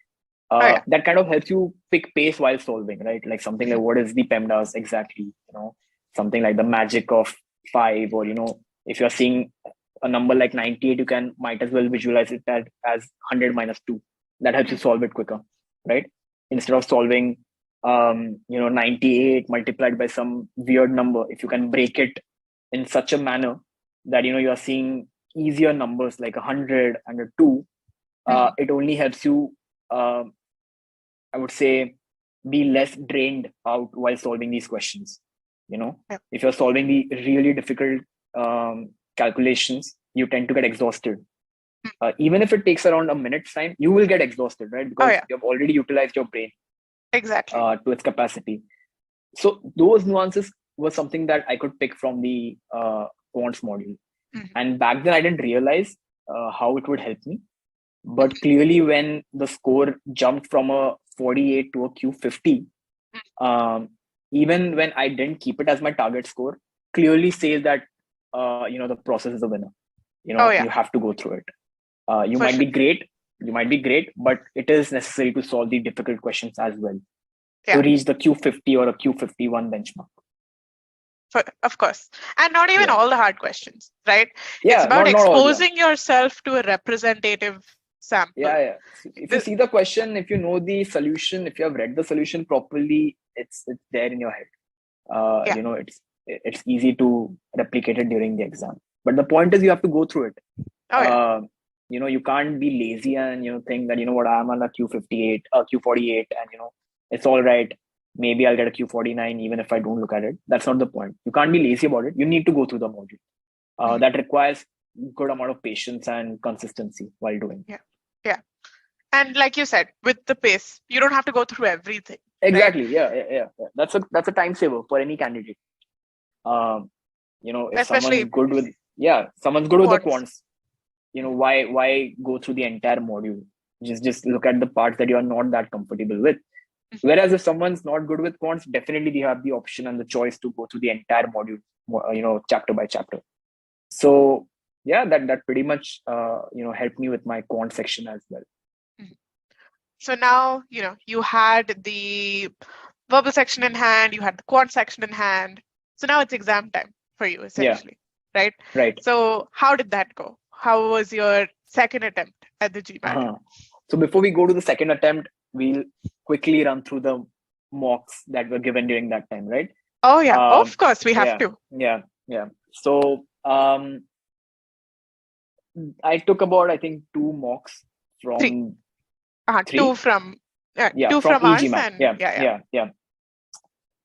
That kind of helps you pick pace while solving, right? Like something like what is the PEMDAS exactly, something like the magic of 5, or if you're seeing a number like 98, you might as well visualize it as 100 minus 2. That helps you solve it quicker, right? Instead of solving 98 multiplied by some weird number, if you can break it in such a manner that you are seeing easier numbers like 100 and a 2, it only helps you, I would say, be less drained out while solving these questions. If you're solving the really difficult calculations, you tend to get exhausted. Even if it takes around a minute's time, you will get exhausted, right? Because you have already utilized your brain to its capacity. So those nuances were something that I could pick from the quants module. And back then I didn't realize how it would help me. But clearly when the score jumped from a 48 to a Q50, even when I didn't keep it as my target score, clearly says that, the process is a winner. You have to go through it. You might be great, but it is necessary to solve the difficult questions as well to reach the Q50 or a Q51 benchmark. Of course. And not even all the hard questions, right? Yeah, it's about exposing yourself to a representative sample. Yeah. If you see the question, if you know the solution, if you have read the solution properly, it's there in your head. It's easy to replicate it during the exam. But the point is you have to go through it. You can't be lazy and think that what, I'm on a Q58, Q48, and it's all right. Maybe I'll get a Q49 even if I don't look at it. That's not the point. You can't be lazy about it. You need to go through the module. That requires good amount of patience and consistency while doing. Yeah. And like you said, with the pace, you don't have to go through everything. Exactly. Right? Yeah. That's a time saver for any candidate. If especially someone's good with the quants, why go through the entire module? Just look at the parts that you are not that comfortable with. Whereas if someone's not good with quants, definitely they have the option and the choice to go through the entire module, chapter by chapter. So yeah, that pretty much helped me with my quant section as well. So now you had the verbal section in hand, you had the quant section in hand. So now it's exam time for you, essentially, right? Right. So how did that go? How was your second attempt at the GMAT? So before we go to the second attempt, we'll quickly run through the mocks that were given during that time, right? Oh yeah, of course we have to. Yeah. So I took about, I think, 2 mocks from three. Two from two from ours, e-GMAT. and Yeah.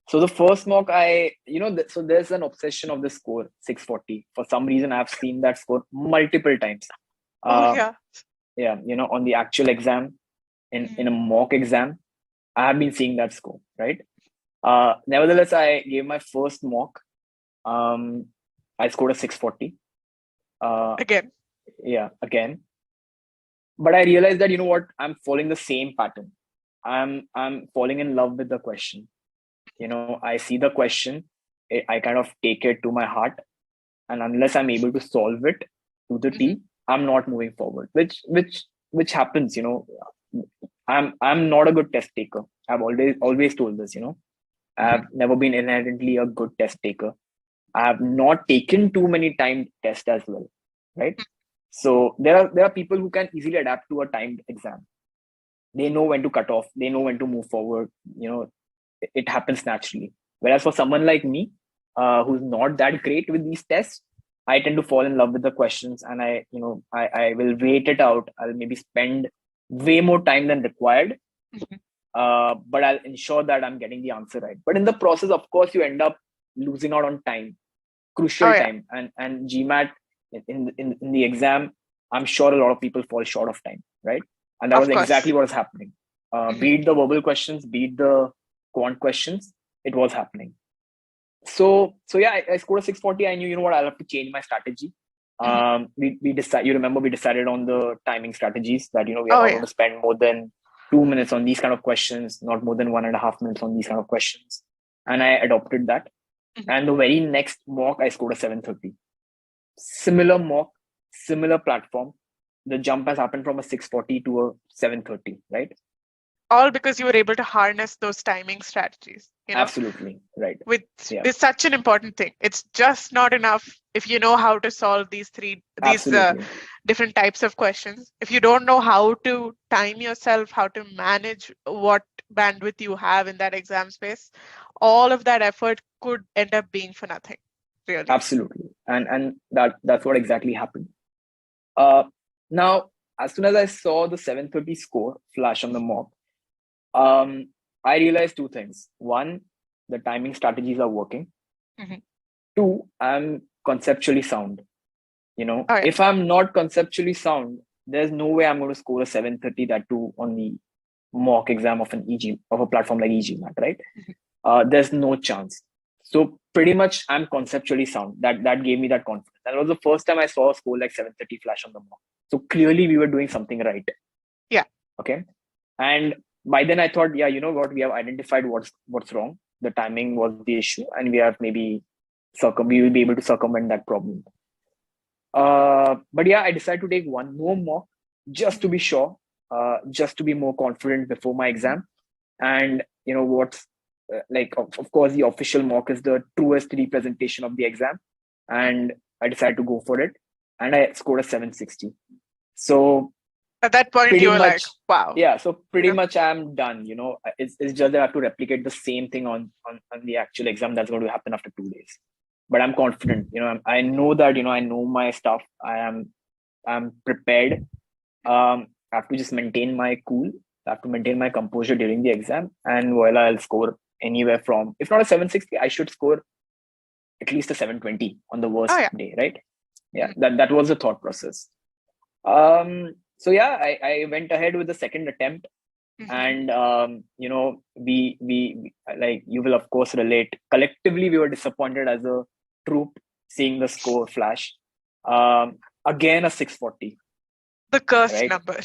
So the first mock, so there's an obsession of the score 640. For some reason, I've seen that score multiple times. Yeah. On the actual exam, in a mock exam, I have been seeing that score, right? Nevertheless, I gave my first mock. I scored a 640. Again. Yeah, again. But I realized that, I'm following the same pattern. I'm falling in love with the question. I see the question, I kind of take it to my heart, and unless I'm able to solve it to the T, I'm not moving forward. Which happens. I'm not a good test taker. I've always told this. I've never been inherently a good test taker. I have not taken too many timed tests as well, right? So there are people who can easily adapt to a timed exam. They know when to cut off. They know when to move forward. It happens naturally. Whereas for someone like me, who's not that great with these tests, I tend to fall in love with the questions, and I will wait it out. I'll maybe spend way more time than required, but I'll ensure that I'm getting the answer right. But in the process, of course, you end up losing out on time, crucial time, and GMAT in the exam. I'm sure a lot of people fall short of time, right? And that was exactly what was happening. Be it the verbal questions, be it the quant questions, it was happening. So yeah, I scored a 640. I knew, I'll have to change my strategy. We decided. You remember we decided on the timing strategies that we are not going to spend more than 2 minutes on these kind of questions, not more than 1.5 minutes on these kind of questions, and I adopted that. And the very next mock, I scored a 730. Similar mock, similar platform. The jump has happened from a 640 to a 730, right? All because you were able to harness those timing strategies. Absolutely, right. It's such an important thing. It's just not enough if you know how to solve these different types of questions. If you don't know how to time yourself, how to manage what bandwidth you have in that exam space, all of that effort could end up being for nothing, really. Absolutely. And that's what exactly happened. Now, as soon as I saw the 730 score flash on the mock, I realized two things. One, the timing strategies are working. Two, I'm conceptually sound. If I'm not conceptually sound, there's no way I'm going to score a 730, that too on the mock exam of of a platform like e-GMAT, right? There's no chance. So pretty much I'm conceptually sound. That gave me that confidence. That was the first time I saw a score like 730 flash on the mock. So clearly we were doing something right. Yeah. Okay. And by then I thought, we have identified what's wrong. The timing was the issue, and we will be able to circumvent that problem. But yeah, I decided to take one more mock just to be sure, just to be more confident before my exam. And of course, the official mock is the truest representation of the exam, and I decided to go for it, and I scored a 760. So at that point, you were like, wow. Yeah, so pretty much I'm done. It's just that I have to replicate the same thing on the actual exam that's going to happen after 2 days. But I'm confident. I know that I know my stuff. I'm prepared. I have to just maintain my cool. I have to maintain my composure during the exam, and voila, I'll score anywhere from, if not a 760, I should score at least a 720 on the worst day, right? Yeah, that was the thought process. So yeah, I went ahead with the second attempt, and we like, you will of course relate. Collectively, we were disappointed as a troop seeing the score flash. Again, a 640. The cursed number.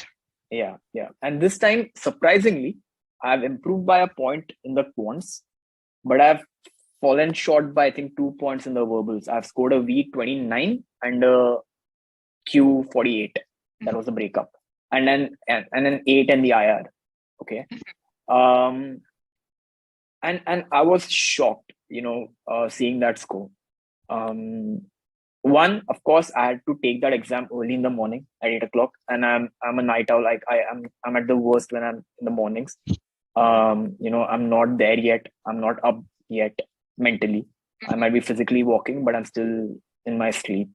Yeah. And this time, surprisingly, I've improved by a point in the quants, but I've fallen short by, I think, 2 points in the verbals. I've scored a V29 and a Q48. That was the breakup. And then 8 in the IR. Okay. And I was shocked, seeing that score. One, of course, I had to take that exam early in the morning at 8 o'clock, and I'm a night owl. Like I'm at the worst when I'm in the mornings. I'm not there yet. I'm not up yet mentally. I might be physically walking, but I'm still in my sleep.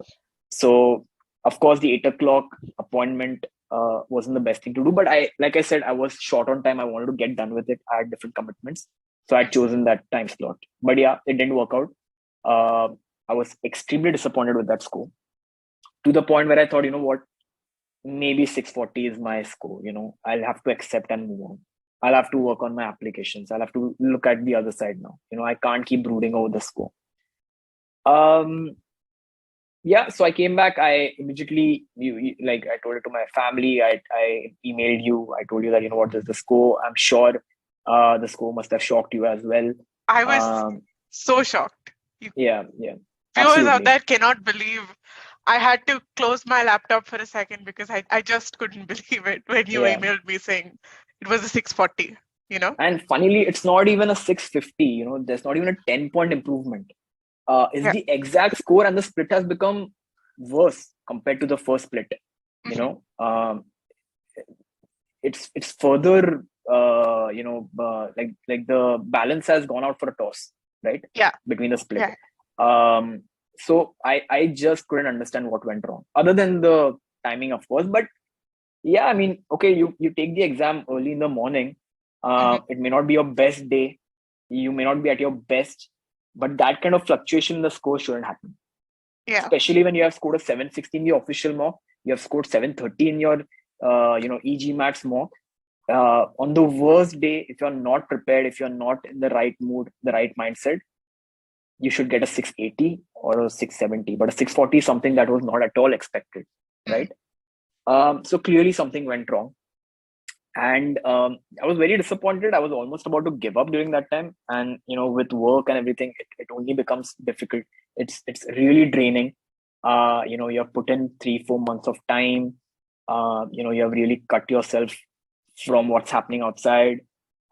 So of course, the 8 o'clock appointment wasn't the best thing to do. But like I said, I was short on time. I wanted to get done with it. I had different commitments. So I'd chosen that time slot. But yeah, it didn't work out. I was extremely disappointed with that score, to the point where I thought, you know what, maybe 640 is my score. I'll have to accept and move on. I'll have to work on my applications. I'll have to look at the other side now. I can't keep brooding over the score. Yeah, so I came back. I immediately, like I told it to my family. I emailed you. I told you that, what is the score? I'm sure the score must have shocked you as well. I was so shocked. Yeah. Viewers Absolutely. out there cannot believe. I had to close my laptop for a second because I just couldn't believe it when you emailed me saying it was a 640, And funnily, it's not even a 650, there's not even a 10-point improvement. It's the exact score, and the split has become worse compared to the first split. It's further, like the balance has gone out for a toss, right? Yeah. Between the split. Yeah. So I just couldn't understand what went wrong, other than the timing, of course. But yeah, I mean, okay, you take the exam early in the morning. It may not be your best day. You may not be at your best, but that kind of fluctuation in the score shouldn't happen. Yeah. Especially when you have scored a 760 in the official mock, you have scored 730 in your, e-GMATs mock. On the worst day, if you're not prepared, if you're not in the right mood, the right mindset, you should get a 680 or a 670. But a 640 is something that was not at all expected, right? So clearly something went wrong. And I was very disappointed. I was almost about to give up during that time. And, with work and everything, it only becomes difficult. It's really draining. You have put in 3-4 months of time. You have really cut yourself from what's happening outside.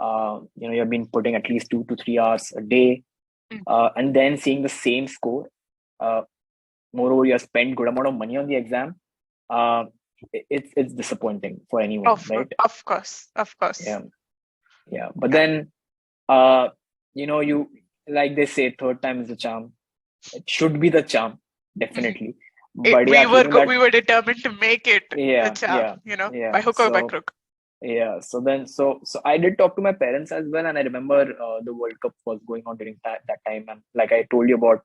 You have been putting at least 2 to 3 hours a day. And then seeing the same score. Moreover, you have spent good amount of money on the exam. It's disappointing for anyone, right? Of course. Yeah. But then, you, like they say, third time is the charm. It should be the charm, definitely. But we were determined to make it the charm, by hook or by crook. Yeah. So I did talk to my parents as well, and I remember the World Cup was going on during that time, and like I told you about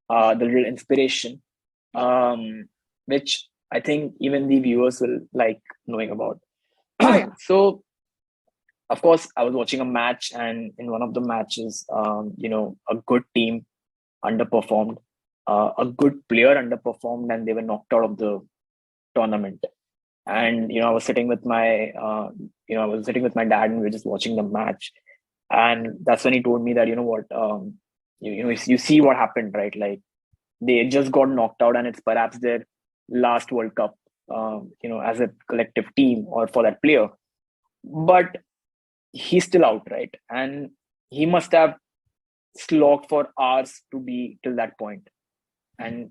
the little inspiration, which I think even the viewers will like knowing about. So, of course, I was watching a match, and in one of the matches, a good team underperformed, a good player underperformed, and they were knocked out of the tournament. And I was sitting with my, dad, and we were just watching the match. And that's when he told me that, you see what happened, right? Like they just got knocked out, and it's perhaps their last World Cup, as a collective team or for that player. But he's still out, right? And he must have slogged for hours to be till that point. And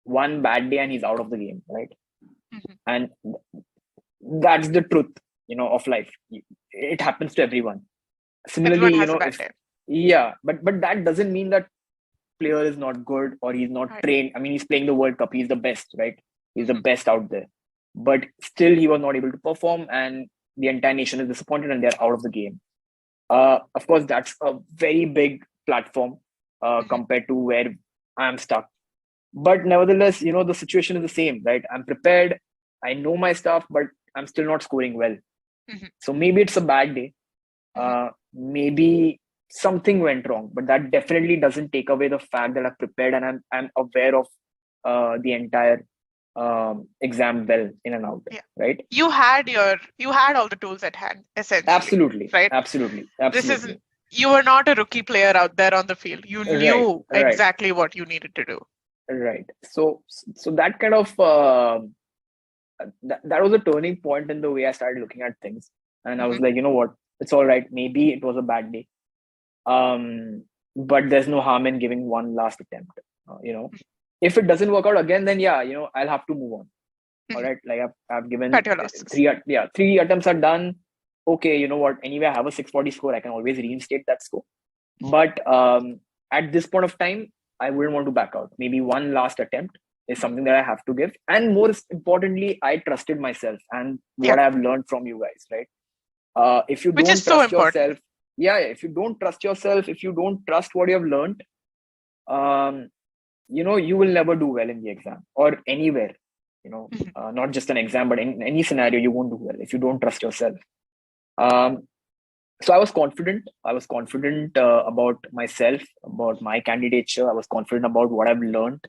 one bad day and he's out of the game, right? And that's the truth, of life. It happens to everyone. Similarly, but that doesn't mean that player is not good or he's not trained. I mean, he's playing the World Cup. He's the best, right? He's the best out there. But still, he was not able to perform, and the entire nation is disappointed, and they're out of the game. Of course, that's a very big platform compared to where I'm stuck. But nevertheless, the situation is the same, right? I'm prepared. I know my stuff, but I'm still not scoring well. So maybe it's a bad day. Maybe something went wrong, but that definitely doesn't take away the fact that I've prepared and I'm aware of the entire exam well in and out, right? You had all the tools at hand, essentially. Absolutely, right? Absolutely. You were not a rookie player out there on the field. You knew exactly what you needed to do. Right. So that kind of that was a turning point in the way I started looking at things, and I was like, you know what, it's all right. Maybe it was a bad day, but there's no harm in giving one last attempt. If it doesn't work out again, then I'll have to move on. All right, like I've given 3 attempts are done. Okay, you know what? Anyway, I have a 640 score. I can always reinstate that score. But at this point of time, I wouldn't want to back out. Maybe one last attempt. is something that I have to give. And more importantly, I trusted myself and what I've learned from you guys, right? If you Which don't is so trust important. yourself, if you don't trust yourself, if you don't trust what you have learned, you will never do well in the exam or anywhere, not just an exam, but in any scenario, you won't do well if you don't trust yourself. So I was confident. About myself, about my candidature. I was confident about what I've learned.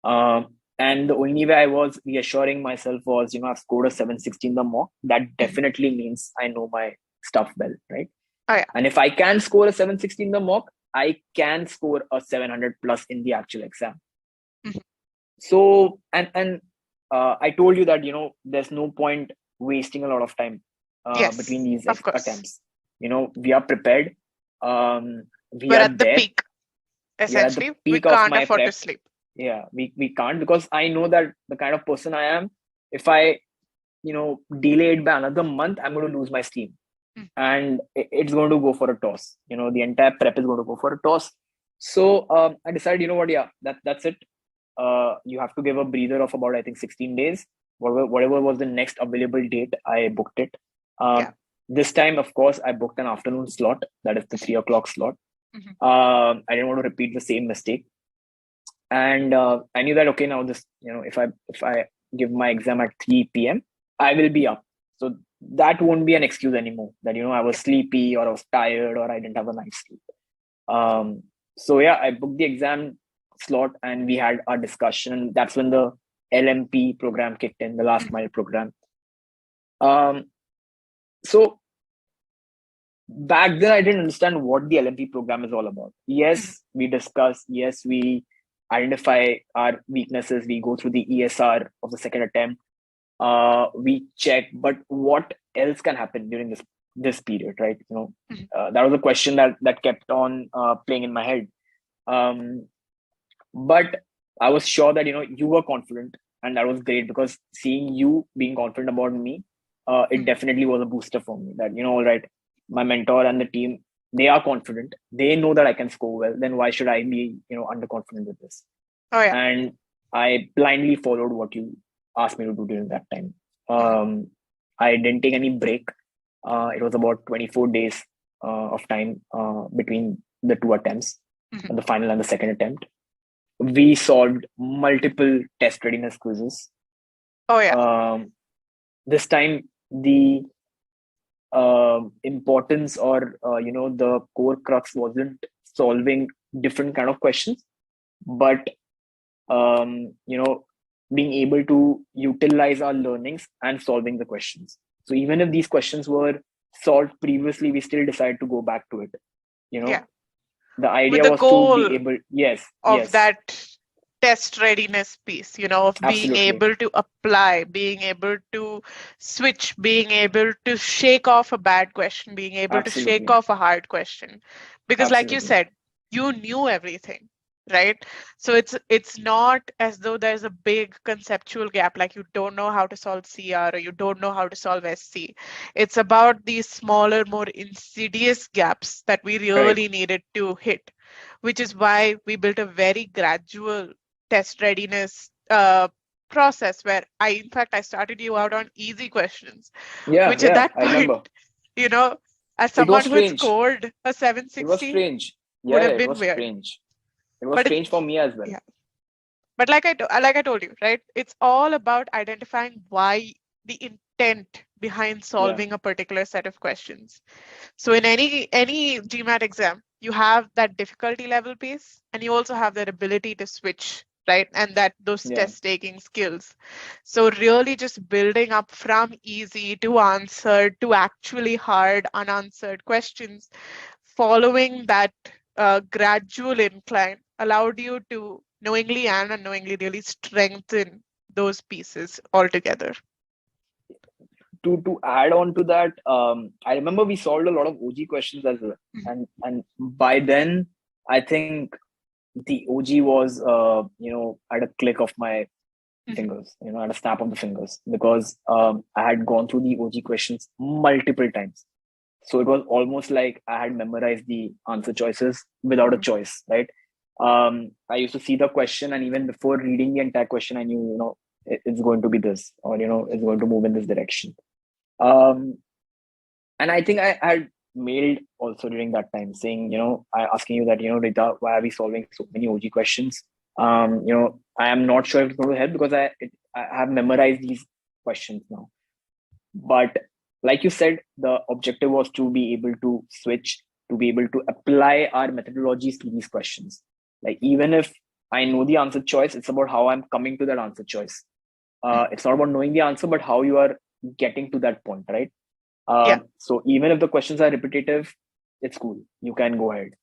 And the only way I was reassuring myself was, I've scored a 760 in the mock. That definitely means I know my stuff well, right? Oh, yeah. And if I can score a 760 in the mock, I can score a 700 plus in the actual exam. So, and I told you that, there's no point wasting a lot of time between these attempts. We are prepared. We're at the peak. Essentially, we can't afford to sleep. Yeah, we can't, because I know that the kind of person I am, if I, delay it by another month, I'm going to lose my steam. And it's going to go for a toss. The entire prep is going to go for a toss. So I decided, that's it. You have to give a breather of about, I think, 16 days. Whatever was the next available date, I booked it. This time, of course, I booked an afternoon slot. That is the 3 o'clock slot. I didn't want to repeat the same mistake. And I knew that, okay, now this, if I give my exam at 3 p.m., I will be up. So that won't be an excuse anymore that, I was sleepy or I was tired or I didn't have a night's sleep. So I booked the exam slot and we had our discussion. That's when the LMP program kicked in, the last mile program. So back then I didn't understand what the LMP program is all about. Yes, we discuss. Yes, we identify our weaknesses. We go through the ESR of the second attempt. We check, but what else can happen during this period, right? That was a question that kept on playing in my head. But I was sure that you were confident, and that was great, because seeing you being confident about me, it definitely was a booster for me. That all right, my mentor and the team, they are confident. They know that I can score well. Then why should I be underconfident with this? Oh, yeah. And I blindly followed what you asked me to do during that time. I didn't take any break. It was about 24 days of time between the two attempts, the final and the second attempt. We solved multiple test readiness quizzes. Oh, yeah. This time, the importance or, the core crux wasn't solving different kind of questions, but, being able to utilize our learnings and solving the questions. So even if these questions were solved previously, we still decided to go back to it. The idea was to be able, that test readiness piece, of being able to apply, being able to switch, being able to shake off a bad question, being able to shake off a hard question. Because like you said, you knew everything, right? So it's not as though there's a big conceptual gap, like you don't know how to solve CR or you don't know how to solve SC. It's about these smaller, more insidious gaps that we really needed to hit, which is why we built a very gradual test readiness process where in fact I started you out on easy questions, which at that point, as someone who had scored a 760, it was strange. Would have been weird. It was strange for me as well. Yeah. But like I told you, right? It's all about identifying why, the intent behind solving a particular set of questions. So in any GMAT exam, you have that difficulty level piece, and you also have that ability to switch, right? And those test taking skills. So really just building up from easy to answered to actually hard unanswered questions, following that gradual incline allowed you to knowingly and unknowingly really strengthen those pieces altogether. To add on to that, I remember we solved a lot of OG questions as well. And by then, I think the OG was, at a click of my fingers, at a snap of the fingers, because I had gone through the OG questions multiple times. So it was almost like I had memorized the answer choices without a choice, right? I used to see the question, and even before reading the entire question, I knew, it's going to be this, or, it's going to move in this direction. And I think I had mailed also during that time saying, I asking you that, Rita, why are we solving so many OG questions? I am not sure if it's going to help because I have memorized these questions now. But like you said, the objective was to be able to switch, to be able to apply our methodologies to these questions. Like, even if I know the answer choice, it's about how I'm coming to that answer choice. It's not about knowing the answer, but how you are getting to that point, right? So even if the questions are repetitive, it's cool. You can go ahead.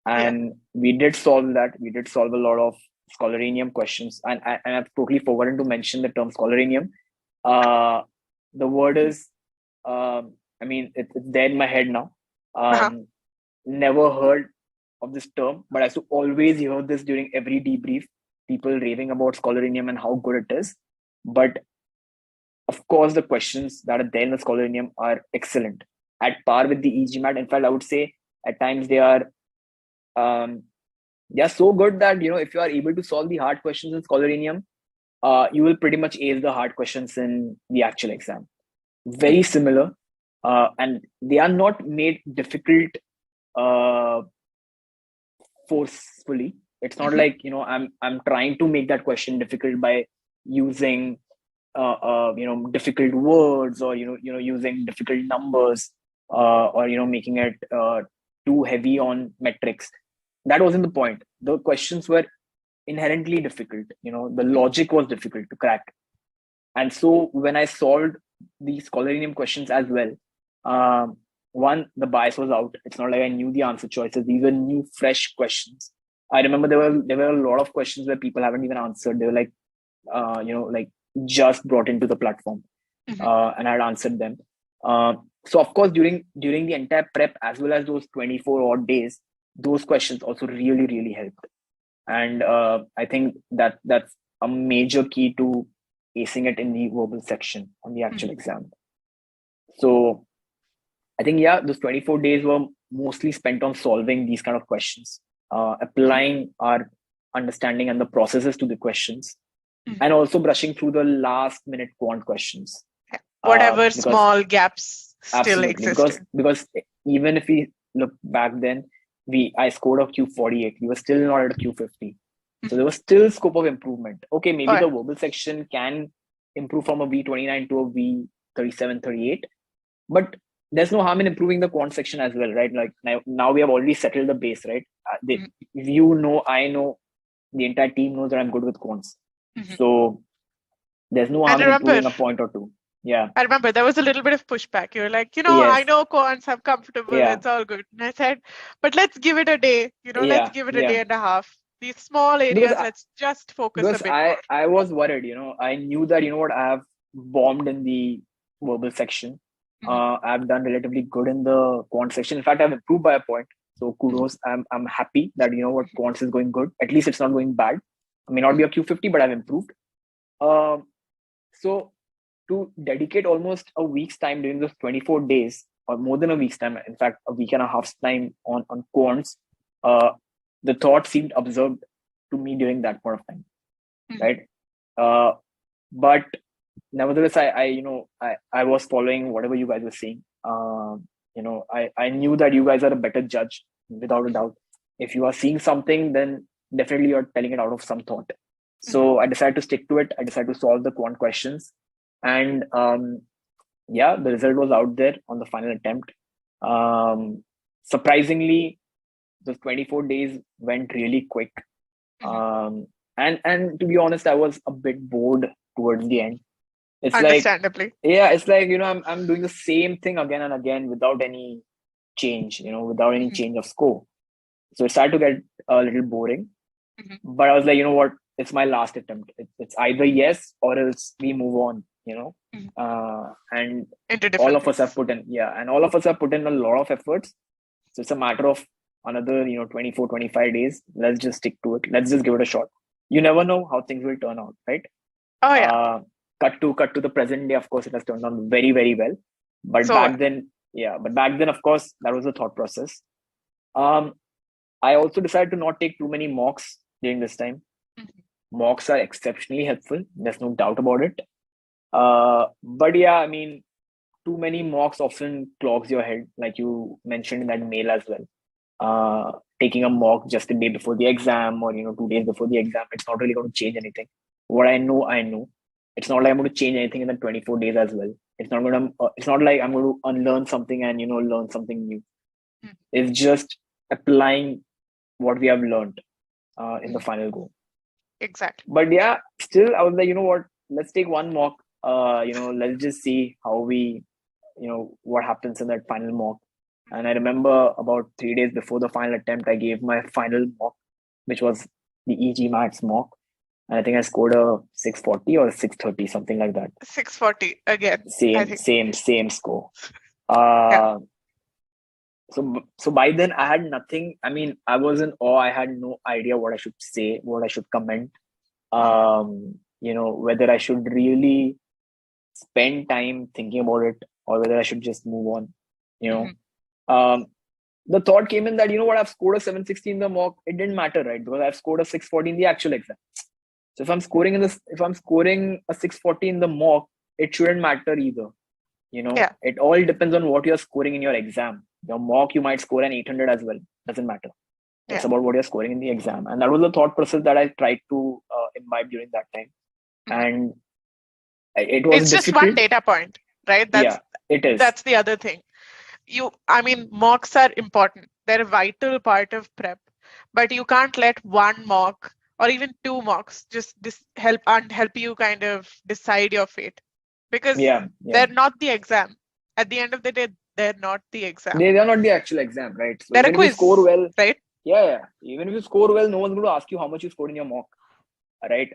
And we did solve that. We did solve a lot of scholarinium questions. And I've totally forgotten to mention the term scholarinium. The word is, it's there in my head now. Never heard of this term, but I used to always hear this during every debrief, people raving about scholarinium and how good it is. But of course, the questions that are there in the scholarinium are excellent, at par with the e-GMAT. In fact, I would say at times they are so good that, if you are able to solve the hard questions in scholarinium, you will pretty much ace the hard questions in the actual exam. Very similar, and they are not made difficult forcefully. It's not like, I'm trying to make that question difficult by using difficult words, or using difficult numbers, or making it too heavy on metrics. That wasn't the point. The questions were inherently difficult. The logic was difficult to crack. And so when I solved these scholarinium questions as well, one, the bias was out. It's not like I knew the answer choices. These were new, fresh questions. I remember there were a lot of questions where people haven't even answered. They were like, like just brought into the platform, and I had answered them. So of course, during the entire prep, as well as those 24 odd days, those questions also really, really helped. And I think that's a major key to acing it in the verbal section on the actual exam. So I think, those 24 days were mostly spent on solving these kind of questions, applying our understanding and the processes to the questions, and also brushing through the last minute quant questions. Whatever small gaps still existed. Because even if we look back then, I scored a Q48. We were still not at a Q50. So there was still scope of improvement. Okay, maybe the verbal section can improve from a V29 to a V37, 38. But there's no harm in improving the quant section as well, right? Like now we have already settled the base, right? I know, the entire team knows that I'm good with quants. So there's no harm in improving a point or two. Yeah. I remember there was a little bit of pushback. You were like, I know quants, I'm comfortable, it's all good. And I said, but let's give it a day, let's give it a day and a half. These small areas, let's just focus a bit more. I was worried, I knew that, I have bombed in the verbal section. I've done relatively good in the quant section. In fact, I've improved by a point. So kudos. I'm happy that, quants is going good. At least it's not going bad. I may not be a Q50, but I've improved. So to dedicate almost a week's time during those 24 days, or more than a week's time, in fact, a week and a half's time on quants, the thought seemed observed to me during that point of time, right? But nevertheless, I was following whatever you guys were saying. I knew that you guys are a better judge, without a doubt. If you are seeing something, then definitely you're telling it out of some thought. So I decided to stick to it. I decided to solve the quant questions. And the result was out there on the final attempt. Surprisingly, those 24 days went really quick. And to be honest, I was a bit bored towards the end. It's understandably. It's like, I'm doing the same thing again and again without any change, without any change of scope. So it started to get a little boring. But I was like, what? It's my last attempt. It's either yes or else we move on, and all of us have put in, and all of us have put in a lot of efforts. So it's a matter of another, 24, 25 days. Let's just stick to it. Let's just give it a shot. You never know how things will turn out, right? Oh, yeah. Cut to the present day, of course, it has turned out very, very well. But back then, of course, that was the thought process. I also decided to not take too many mocks during this time. Mocks are exceptionally helpful. There's no doubt about it. But yeah, I mean, too many mocks often clogs your head, like you mentioned in that mail as well. Taking a mock just a day before the exam, or 2 days before the exam, it's not really going to change anything. What I know. It's not like I'm going to change anything in the 24 days as well. It's not going to. It's not like I'm going to unlearn something and learn something new. It's just applying what we have learned in the final goal. Exactly. But yeah, still, I was like, you know what? Let's take one mock. Let's just see how we, what happens in that final mock. And I remember about 3 days before the final attempt, I gave my final mock, which was the e-GMATs mock. And I think I scored a 640 or 630, something like that. 640 again. Same score. Yeah. So by then I had nothing. I mean, I was in awe. I had no idea what I should say, what I should comment. Whether I should really spend time thinking about it or whether I should just move on. The thought came in that, what, I've scored a 760 in the mock. It didn't matter, right? Because I've scored a 640 in the actual exam. So if I'm scoring a 640 in the mock, it shouldn't matter either. It all depends on what you're scoring in your exam. Your mock, you might score an 800 as well. Doesn't matter. It's about what you're scoring in the exam. And that was the thought process that I tried to imbibe during that time. And it was It's just one data point, right? It is. That's the other thing. Mocks are important. They're a vital part of prep, but you can't let one mock or even two mocks just help you kind of decide your fate, because they're not the exam. At the end of the day, they're not the exam. They are not the actual exam, right? So they're a quiz, if you score well, right? Yeah. Even if you score well, no one's going to ask you how much you scored in your mock, right?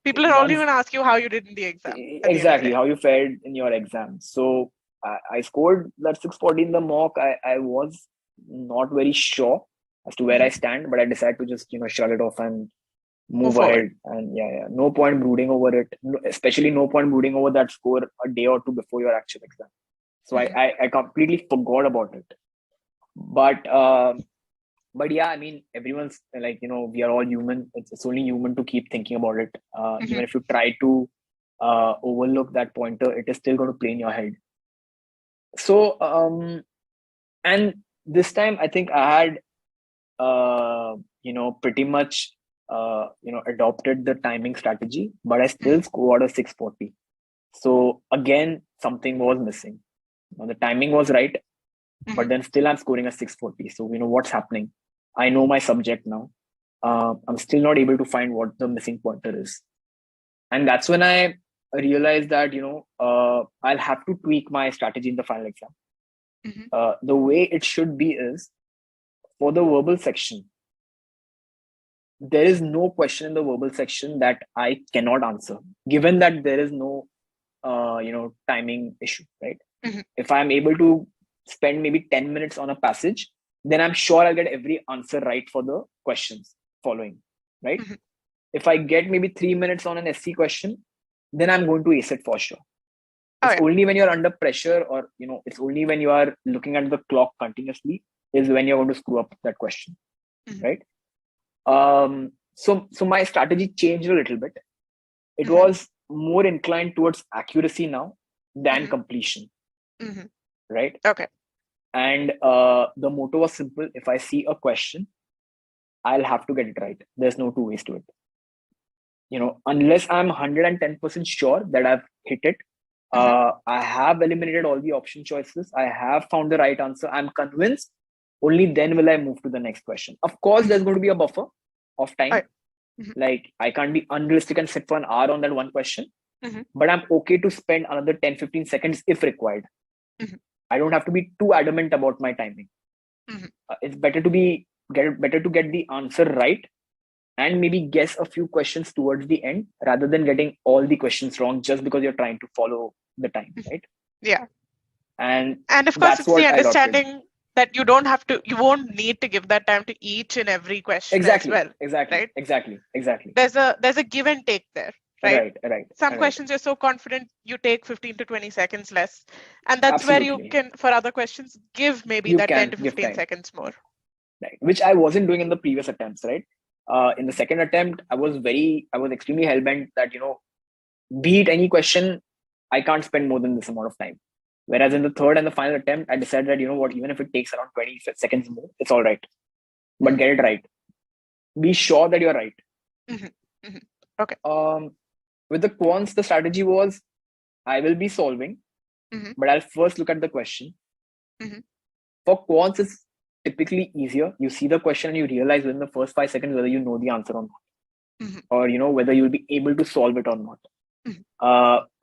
People are only going to ask you how you did in the exam. Exactly, how you fared in your exam. So I scored that 640 in the mock. I was not very sure as to where I stand, but I decided to just shut it off and move ahead. And no point brooding over it, especially no point brooding over that score a day or two before your actual exam. So I completely forgot about it. But yeah, I mean, everyone's like, we are all human. It's only human to keep thinking about it. Even if you try to overlook that pointer, it is still going to play in your head. So, and this time I think I had, pretty much, adopted the timing strategy, but I still scored a 640. So again, something was missing. The timing was right, but then still I'm scoring a 640. So, what's happening? I know my subject now. I'm still not able to find what the missing pointer is. And that's when I realized that, I'll have to tweak my strategy in the final exam. The way it should be is, for the verbal section, there is no question in the verbal section that I cannot answer, given that there is no, timing issue, right? If I'm able to spend maybe 10 minutes on a passage, then I'm sure I'll get every answer right for the questions following, right? If I get maybe 3 minutes on an SC question, then I'm going to ace it for sure. It's only when you're under pressure, or it's only when you are looking at the clock continuously is when you're going to screw up that question, right? So my strategy changed a little bit. It was more inclined towards accuracy now than completion, right? Okay. And the motto was simple: if I see a question, I'll have to get it right. There's no two ways to it. Unless I'm 110% sure that I've hit it, I have eliminated all the option choices, I have found the right answer, I'm convinced, only then will I move to the next question. Of course, there's going to be a buffer of time. Like, I can't be unrealistic and sit for an hour on that one question, but I'm okay to spend another 10-15 seconds if required. I don't have to be too adamant about my timing. It's better to get the answer right and maybe guess a few questions towards the end rather than getting all the questions wrong just because you're trying to follow the time, right? Yeah. And of course, it's the understanding that you won't need to give that time to each and every question as well. Exactly. Right? Exactly. There's a give and take there, right? Right. Some questions you're so confident you take 15 to 20 seconds less. And that's where you can, for other questions, give maybe 10 to 15 seconds more. right? Which I wasn't doing in the previous attempts, right? In the second attempt, I was extremely hell-bent that, be it any question, I can't spend more than this amount of time. Whereas in the third and the final attempt, I decided that, even if it takes around 20 seconds more, it's all right. But get it right. Be sure that you're right. Okay. With the quants, the strategy was I will be solving, but I'll first look at the question. For quants, it's typically easier. You see the question and you realize within the first 5 seconds whether you know the answer or not, or whether you'll be able to solve it or not.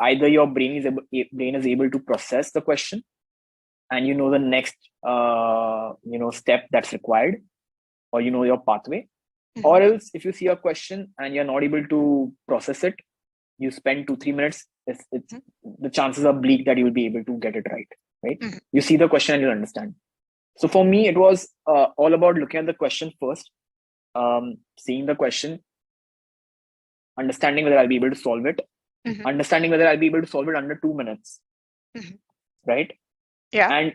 Either your brain is able to process the question, and the next step that's required, or your pathway, or else if you see a question and you're not able to process it, you spend 2-3 minutes. It's the chances are bleak that you'll be able to get it right? You see the question and you'll understand. So for me, it was all about looking at the question first, seeing the question, understanding whether I'll be able to solve it, understanding whether I'll be able to solve it under 2 minutes, right? Yeah. And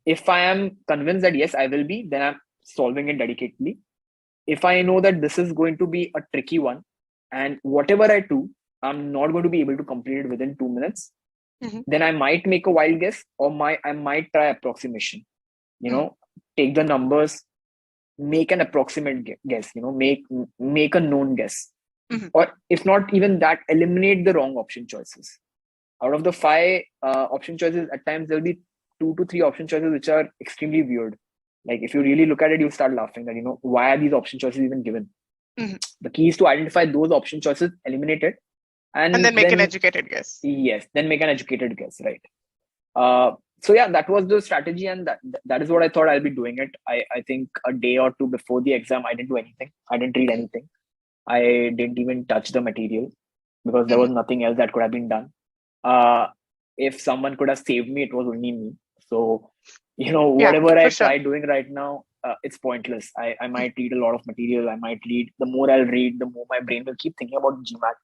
if I am convinced that yes, I will be, then I'm solving it dedicatedly. If I know that this is going to be a tricky one, and whatever I do, I'm not going to be able to complete it within 2 minutes, then I might make a wild guess, or I might try approximation. Take the numbers, make an approximate guess. Make a known guess, or if not even that, eliminate the wrong option choices. Out of the 5 option choices, at times there'll be 2 to 3 option choices which are extremely weird. Like if you really look at it, you'll start laughing that why are these option choices even given? The key is to identify those option choices, eliminate it, and then make an educated guess. Yes, then make an educated guess, right? So yeah, that was the strategy, and that is what I thought I'll be doing it. I think a day or two before the exam, I didn't do anything. I didn't read anything. I didn't even touch the material because there was nothing else that could have been done. If someone could have saved me, it was only me. So, whatever I try doing right now, it's pointless. I might read a lot of material. I might read. The more I'll read, the more my brain will keep thinking about GMAT.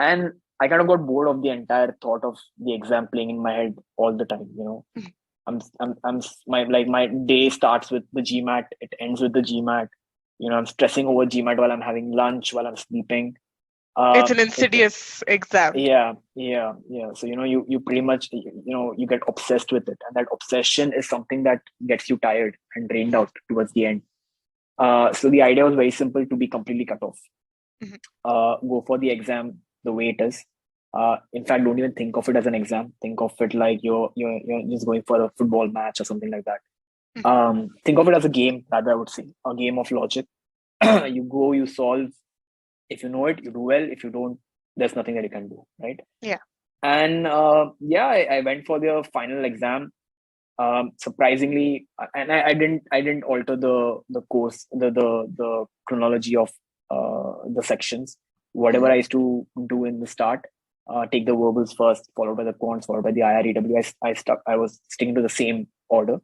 And I kind of got bored of the entire thought of the exam playing in my head all the time. My day starts with the GMAT. It ends with the GMAT. I'm stressing over GMAT while I'm having lunch, while I'm sleeping. It's an insidious exam. Yeah. So, you pretty much, you get obsessed with it. And that obsession is something that gets you tired and drained out towards the end. So the idea was very simple: to be completely cut off. Go for the exam the way it is. In fact, don't even think of it as an exam. Think of it like you're just going for a football match or something like that. Think of it as a game, rather, I would say. A game of logic. You go, you solve. If you know it, you do well. If you don't, there's nothing that you can do, right? Yeah. And I went for the final exam. Surprisingly, and I didn't alter the course, the chronology of the sections. Whatever I used to do in the start, take the verbals first, followed by the quants, followed by the IREW. I was sticking to the same order.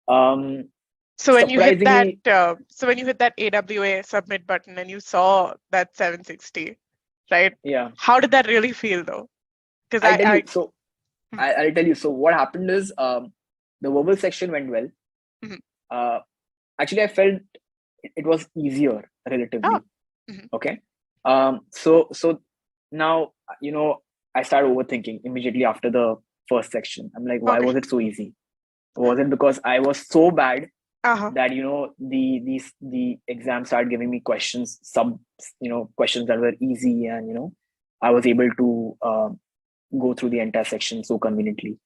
So when you hit that AWA submit button and you saw that 760, right? Yeah. How did that really feel though? Because I'll tell you. So what happened is the verbal section went well. Actually, I felt it was easier relatively. Okay. So now I started overthinking immediately after the first section. I'm like, why was it so easy? Was it because I was so bad that the exam started giving me questions, questions that were easy, and I was able to go through the entire section so conveniently.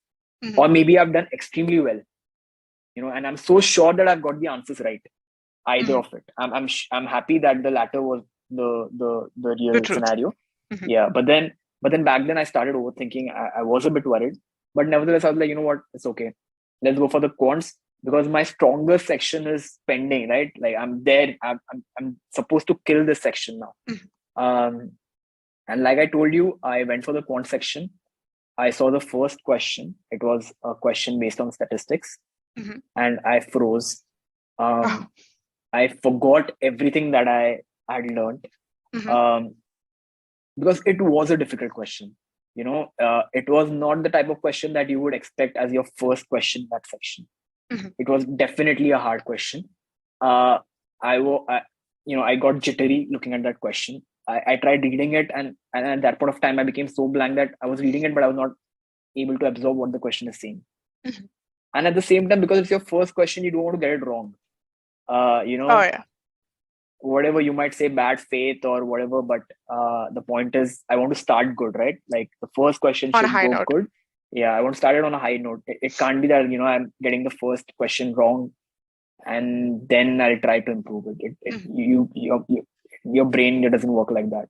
Or maybe I've done extremely well, and I'm so sure that I've got the answers right. Either of it. I'm happy that the latter was the real scenario. Yeah, but then back then I started overthinking. I was a bit worried, but nevertheless I was like, you know what, it's okay. Let's go for the quants, because my strongest section is pending, right? Like I'm there. I'm supposed to kill this section now. And like I told you, I went for the quant section. I saw the first question. It was a question based on statistics, and I froze. I forgot everything that I had learned, because it was a difficult question. It was not the type of question that you would expect as your first question in that section. It was definitely a hard question. I got jittery looking at that question. I tried reading it, and at that point of time, I became so blank that I was reading it, but I was not able to absorb what the question is saying. And at the same time, because it's your first question, you don't want to get it wrong. Whatever you might say, bad faith or whatever, but the point is, I want to start good, right? Like the first question should go good. Yeah, I want to start it on a high note. It can't be that I'm getting the first question wrong, and then I'll try to improve it. Your brain doesn't work like that.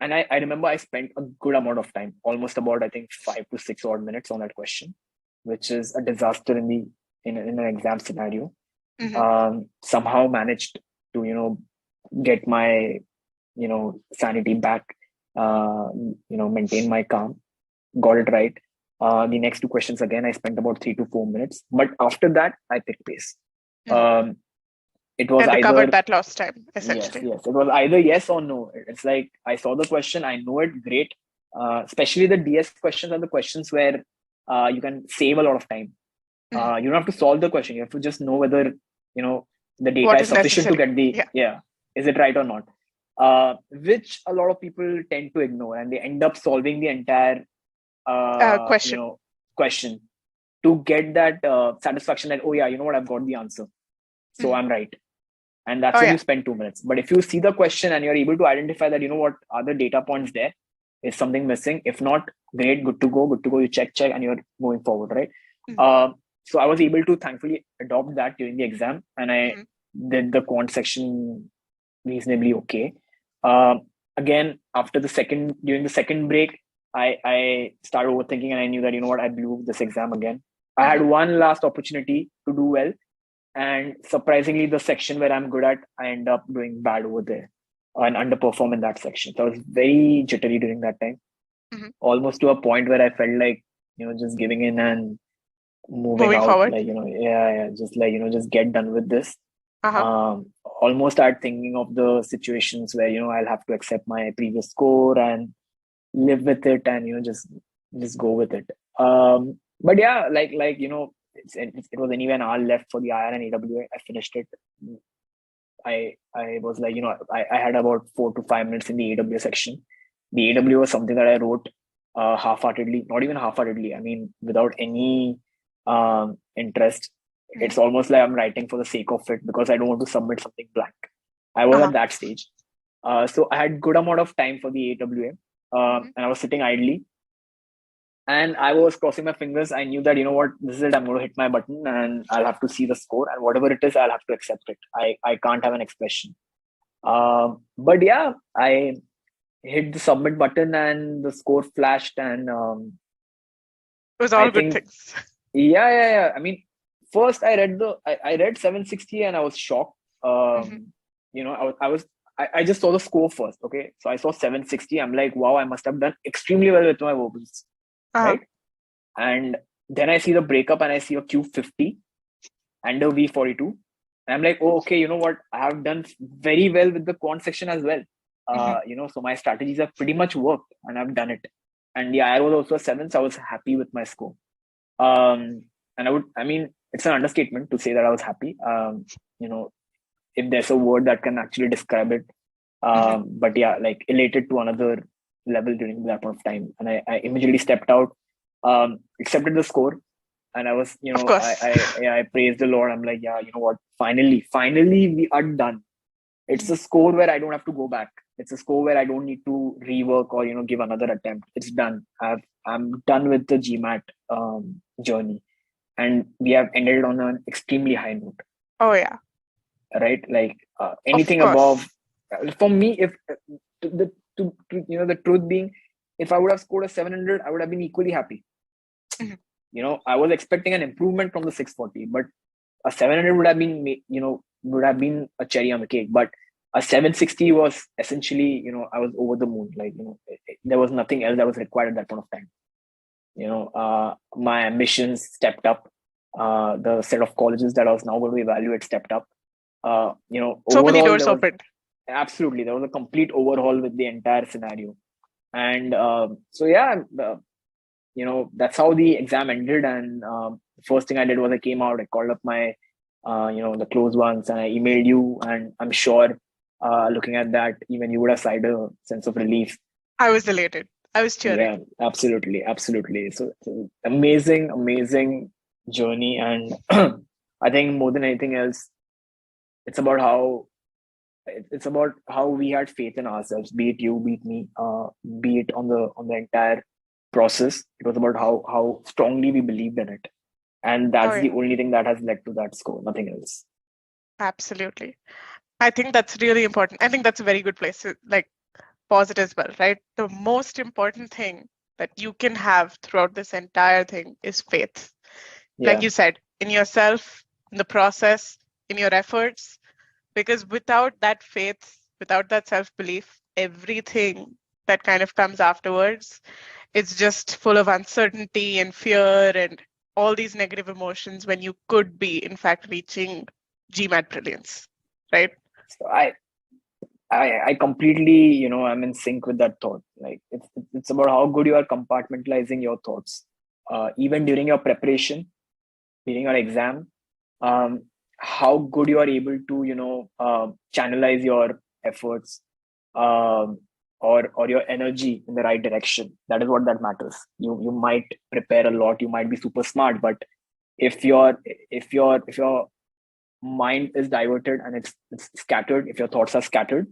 And I remember I spent a good amount of time, almost about I think 5 to 6 odd minutes on that question, which is a disaster in an exam scenario. Somehow managed to get my sanity back, maintain my calm, got it right. The next two questions again I spent about 3 to 4 minutes, but after that I picked pace. It was and recovered that lost time, essentially. Yes, it was either yes or no. It's like I saw the question, I know it, great. Especially the DS questions are the questions where you can save a lot of time. You don't have to solve the question, you have to just know whether the data is sufficient to get the is it right or not, which a lot of people tend to ignore, and they end up solving the entire question to get that satisfaction that, oh yeah, you know what, I've got the answer, so I'm right. And that's when you spend 2 minutes. But if you see the question and you're able to identify that, what are the data points there, is something missing? If not, great, good to go, you check, and you're moving forward, right? So I was able to thankfully adopt that during the exam, and I did the quant section reasonably okay. Again, during the second break, I started overthinking, and I knew that, I blew this exam again. I had one last opportunity to do well, and surprisingly, the section where I'm good at, I end up doing bad over there and underperform in that section. So I was very jittery during that time, almost to a point where I felt like, just giving in and moving out, forward. Just get done with this. Almost start thinking of the situations where I'll have to accept my previous score and live with it, and just go with it. But yeah, it was anyway an hour left for the IR and AWA. I finished it. I was like, I had about 4 to 5 minutes in the AWA section. The AWA was something that I wrote half-heartedly, not even half-heartedly. I mean, without any interest. It's almost like I'm writing for the sake of it because I don't want to submit something blank. I was at that stage. So I had good amount of time for the AWA, and I was sitting idly. And I was crossing my fingers. I knew that, this is it. I'm going to hit my button and I'll have to see the score. And whatever it is, I'll have to accept it. I can't have an expression. But yeah, I hit the submit button and the score flashed. And it was all good things. Yeah. I mean, first I read 760 and I was shocked. I just saw the score first. Okay. So I saw 760. I'm like, wow, I must have done extremely well with my verbals. Right. And then I see the breakup and I see a Q50 and a V42. And I'm like, oh, okay, you know what? I have done very well with the quant section as well. So my strategies have pretty much worked and I've done it. And the IR was also a 7, so I was happy with my score. And it's an understatement to say that I was happy. If there's a word that can actually describe it. But yeah, like elated to another level during that point of time. And I immediately stepped out, accepted the score. And I was, I praised the Lord. I'm like, yeah, you know what? Finally, we are done. It's a score where I don't have to go back. It's a score where I don't need to rework or, give another attempt. It's done. I'm done with the GMAT journey. And we have ended on an extremely high note. Oh, yeah. Right? Like anything above, for me, if the truth being, if I would have scored a 700, I would have been equally happy. I was expecting an improvement from the 640, but a 700 would have been a cherry on the cake. But a 760 was essentially, I was over the moon. Like, there was nothing else that was required at that point of time. My ambitions stepped up. The set of colleges that I was now going to evaluate stepped up. So many doors opened. Absolutely. There was a complete overhaul with the entire scenario. And that's how the exam ended. And the first thing I did was I came out, I called up my the close ones, and I emailed you, and I'm sure looking at that, even you would have sighed a sense of relief. I was elated. I was cheering. Yeah, absolutely. So amazing journey, and I think more than anything else, it's about how we had faith in ourselves, be it you, be it me, be it on the entire process. It was about how strongly we believed in it, and that's the only thing that has led to that score, nothing else. Absolutely. I think that's really important. I think that's a very good place to pause it as well, right? The most important thing that you can have throughout this entire thing is faith. Yeah. Like you said, in yourself, in the process, in your efforts, because without that faith, without that self-belief, everything that kind of comes afterwards, it's just full of uncertainty and fear and all these negative emotions when you could be, in fact, reaching GMAT brilliance, right? So I completely, I'm in sync with that thought. Like it's about how good you are compartmentalizing your thoughts, even during your preparation, during your exam. How good you are able to, channelize your efforts, or your energy in the right direction. That is what that matters. You might prepare a lot, you might be super smart, but if your mind is diverted and it's scattered, if your thoughts are scattered,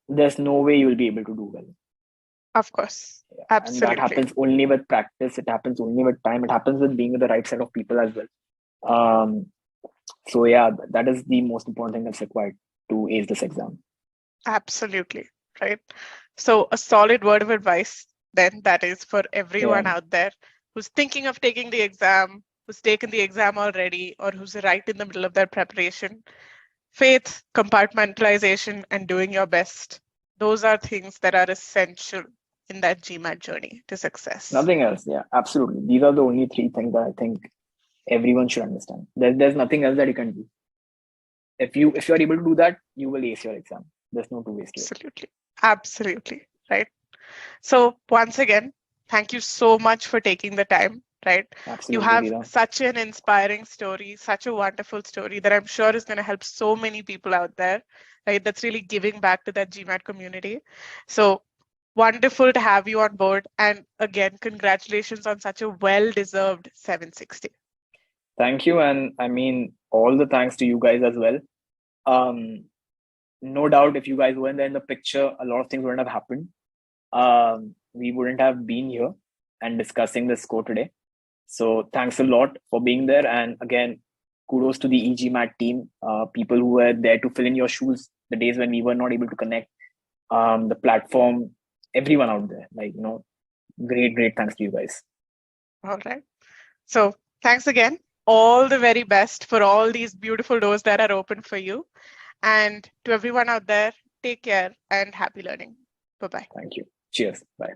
there's no way you will be able to do well. Of course. Yeah. Absolutely. And that happens only with practice. It happens only with time. It happens with being with the right set of people as well. So yeah, that is the most important thing that's required to ace this exam. Absolutely. Right. So a solid word of advice then, that is for everyone out there who's thinking of taking the exam, who's taken the exam already, or who's right in the middle of their preparation. Faith, compartmentalization, and doing your best. Those are things that are essential in that GMAT journey to success. Nothing else. Yeah, absolutely. These are the only three things that I think everyone should understand. There's nothing else that you can do. If you're able to do that, you will ace your exam. There's no two ways to it. Absolutely. Right. So once again, thank you so much for taking the time. Right. Absolutely, you have such an inspiring story, such a wonderful story that I'm sure is going to help so many people out there. Right. That's really giving back to that GMAT community. So wonderful to have you on board. And again, congratulations on such a well-deserved 760. Thank you. And I mean, all the thanks to you guys as well. No doubt, if you guys weren't there in the picture, a lot of things wouldn't have happened. We wouldn't have been here and discussing this score today. So thanks a lot for being there. And again, kudos to the e-GMAT team, people who were there to fill in your shoes the days when we were not able to connect, the platform, everyone out there. Great thanks to you guys. All right. So thanks again. All the very best for all these beautiful doors that are open for you. And to everyone out there, take care and happy learning. Bye-bye. Thank you. Cheers. Bye.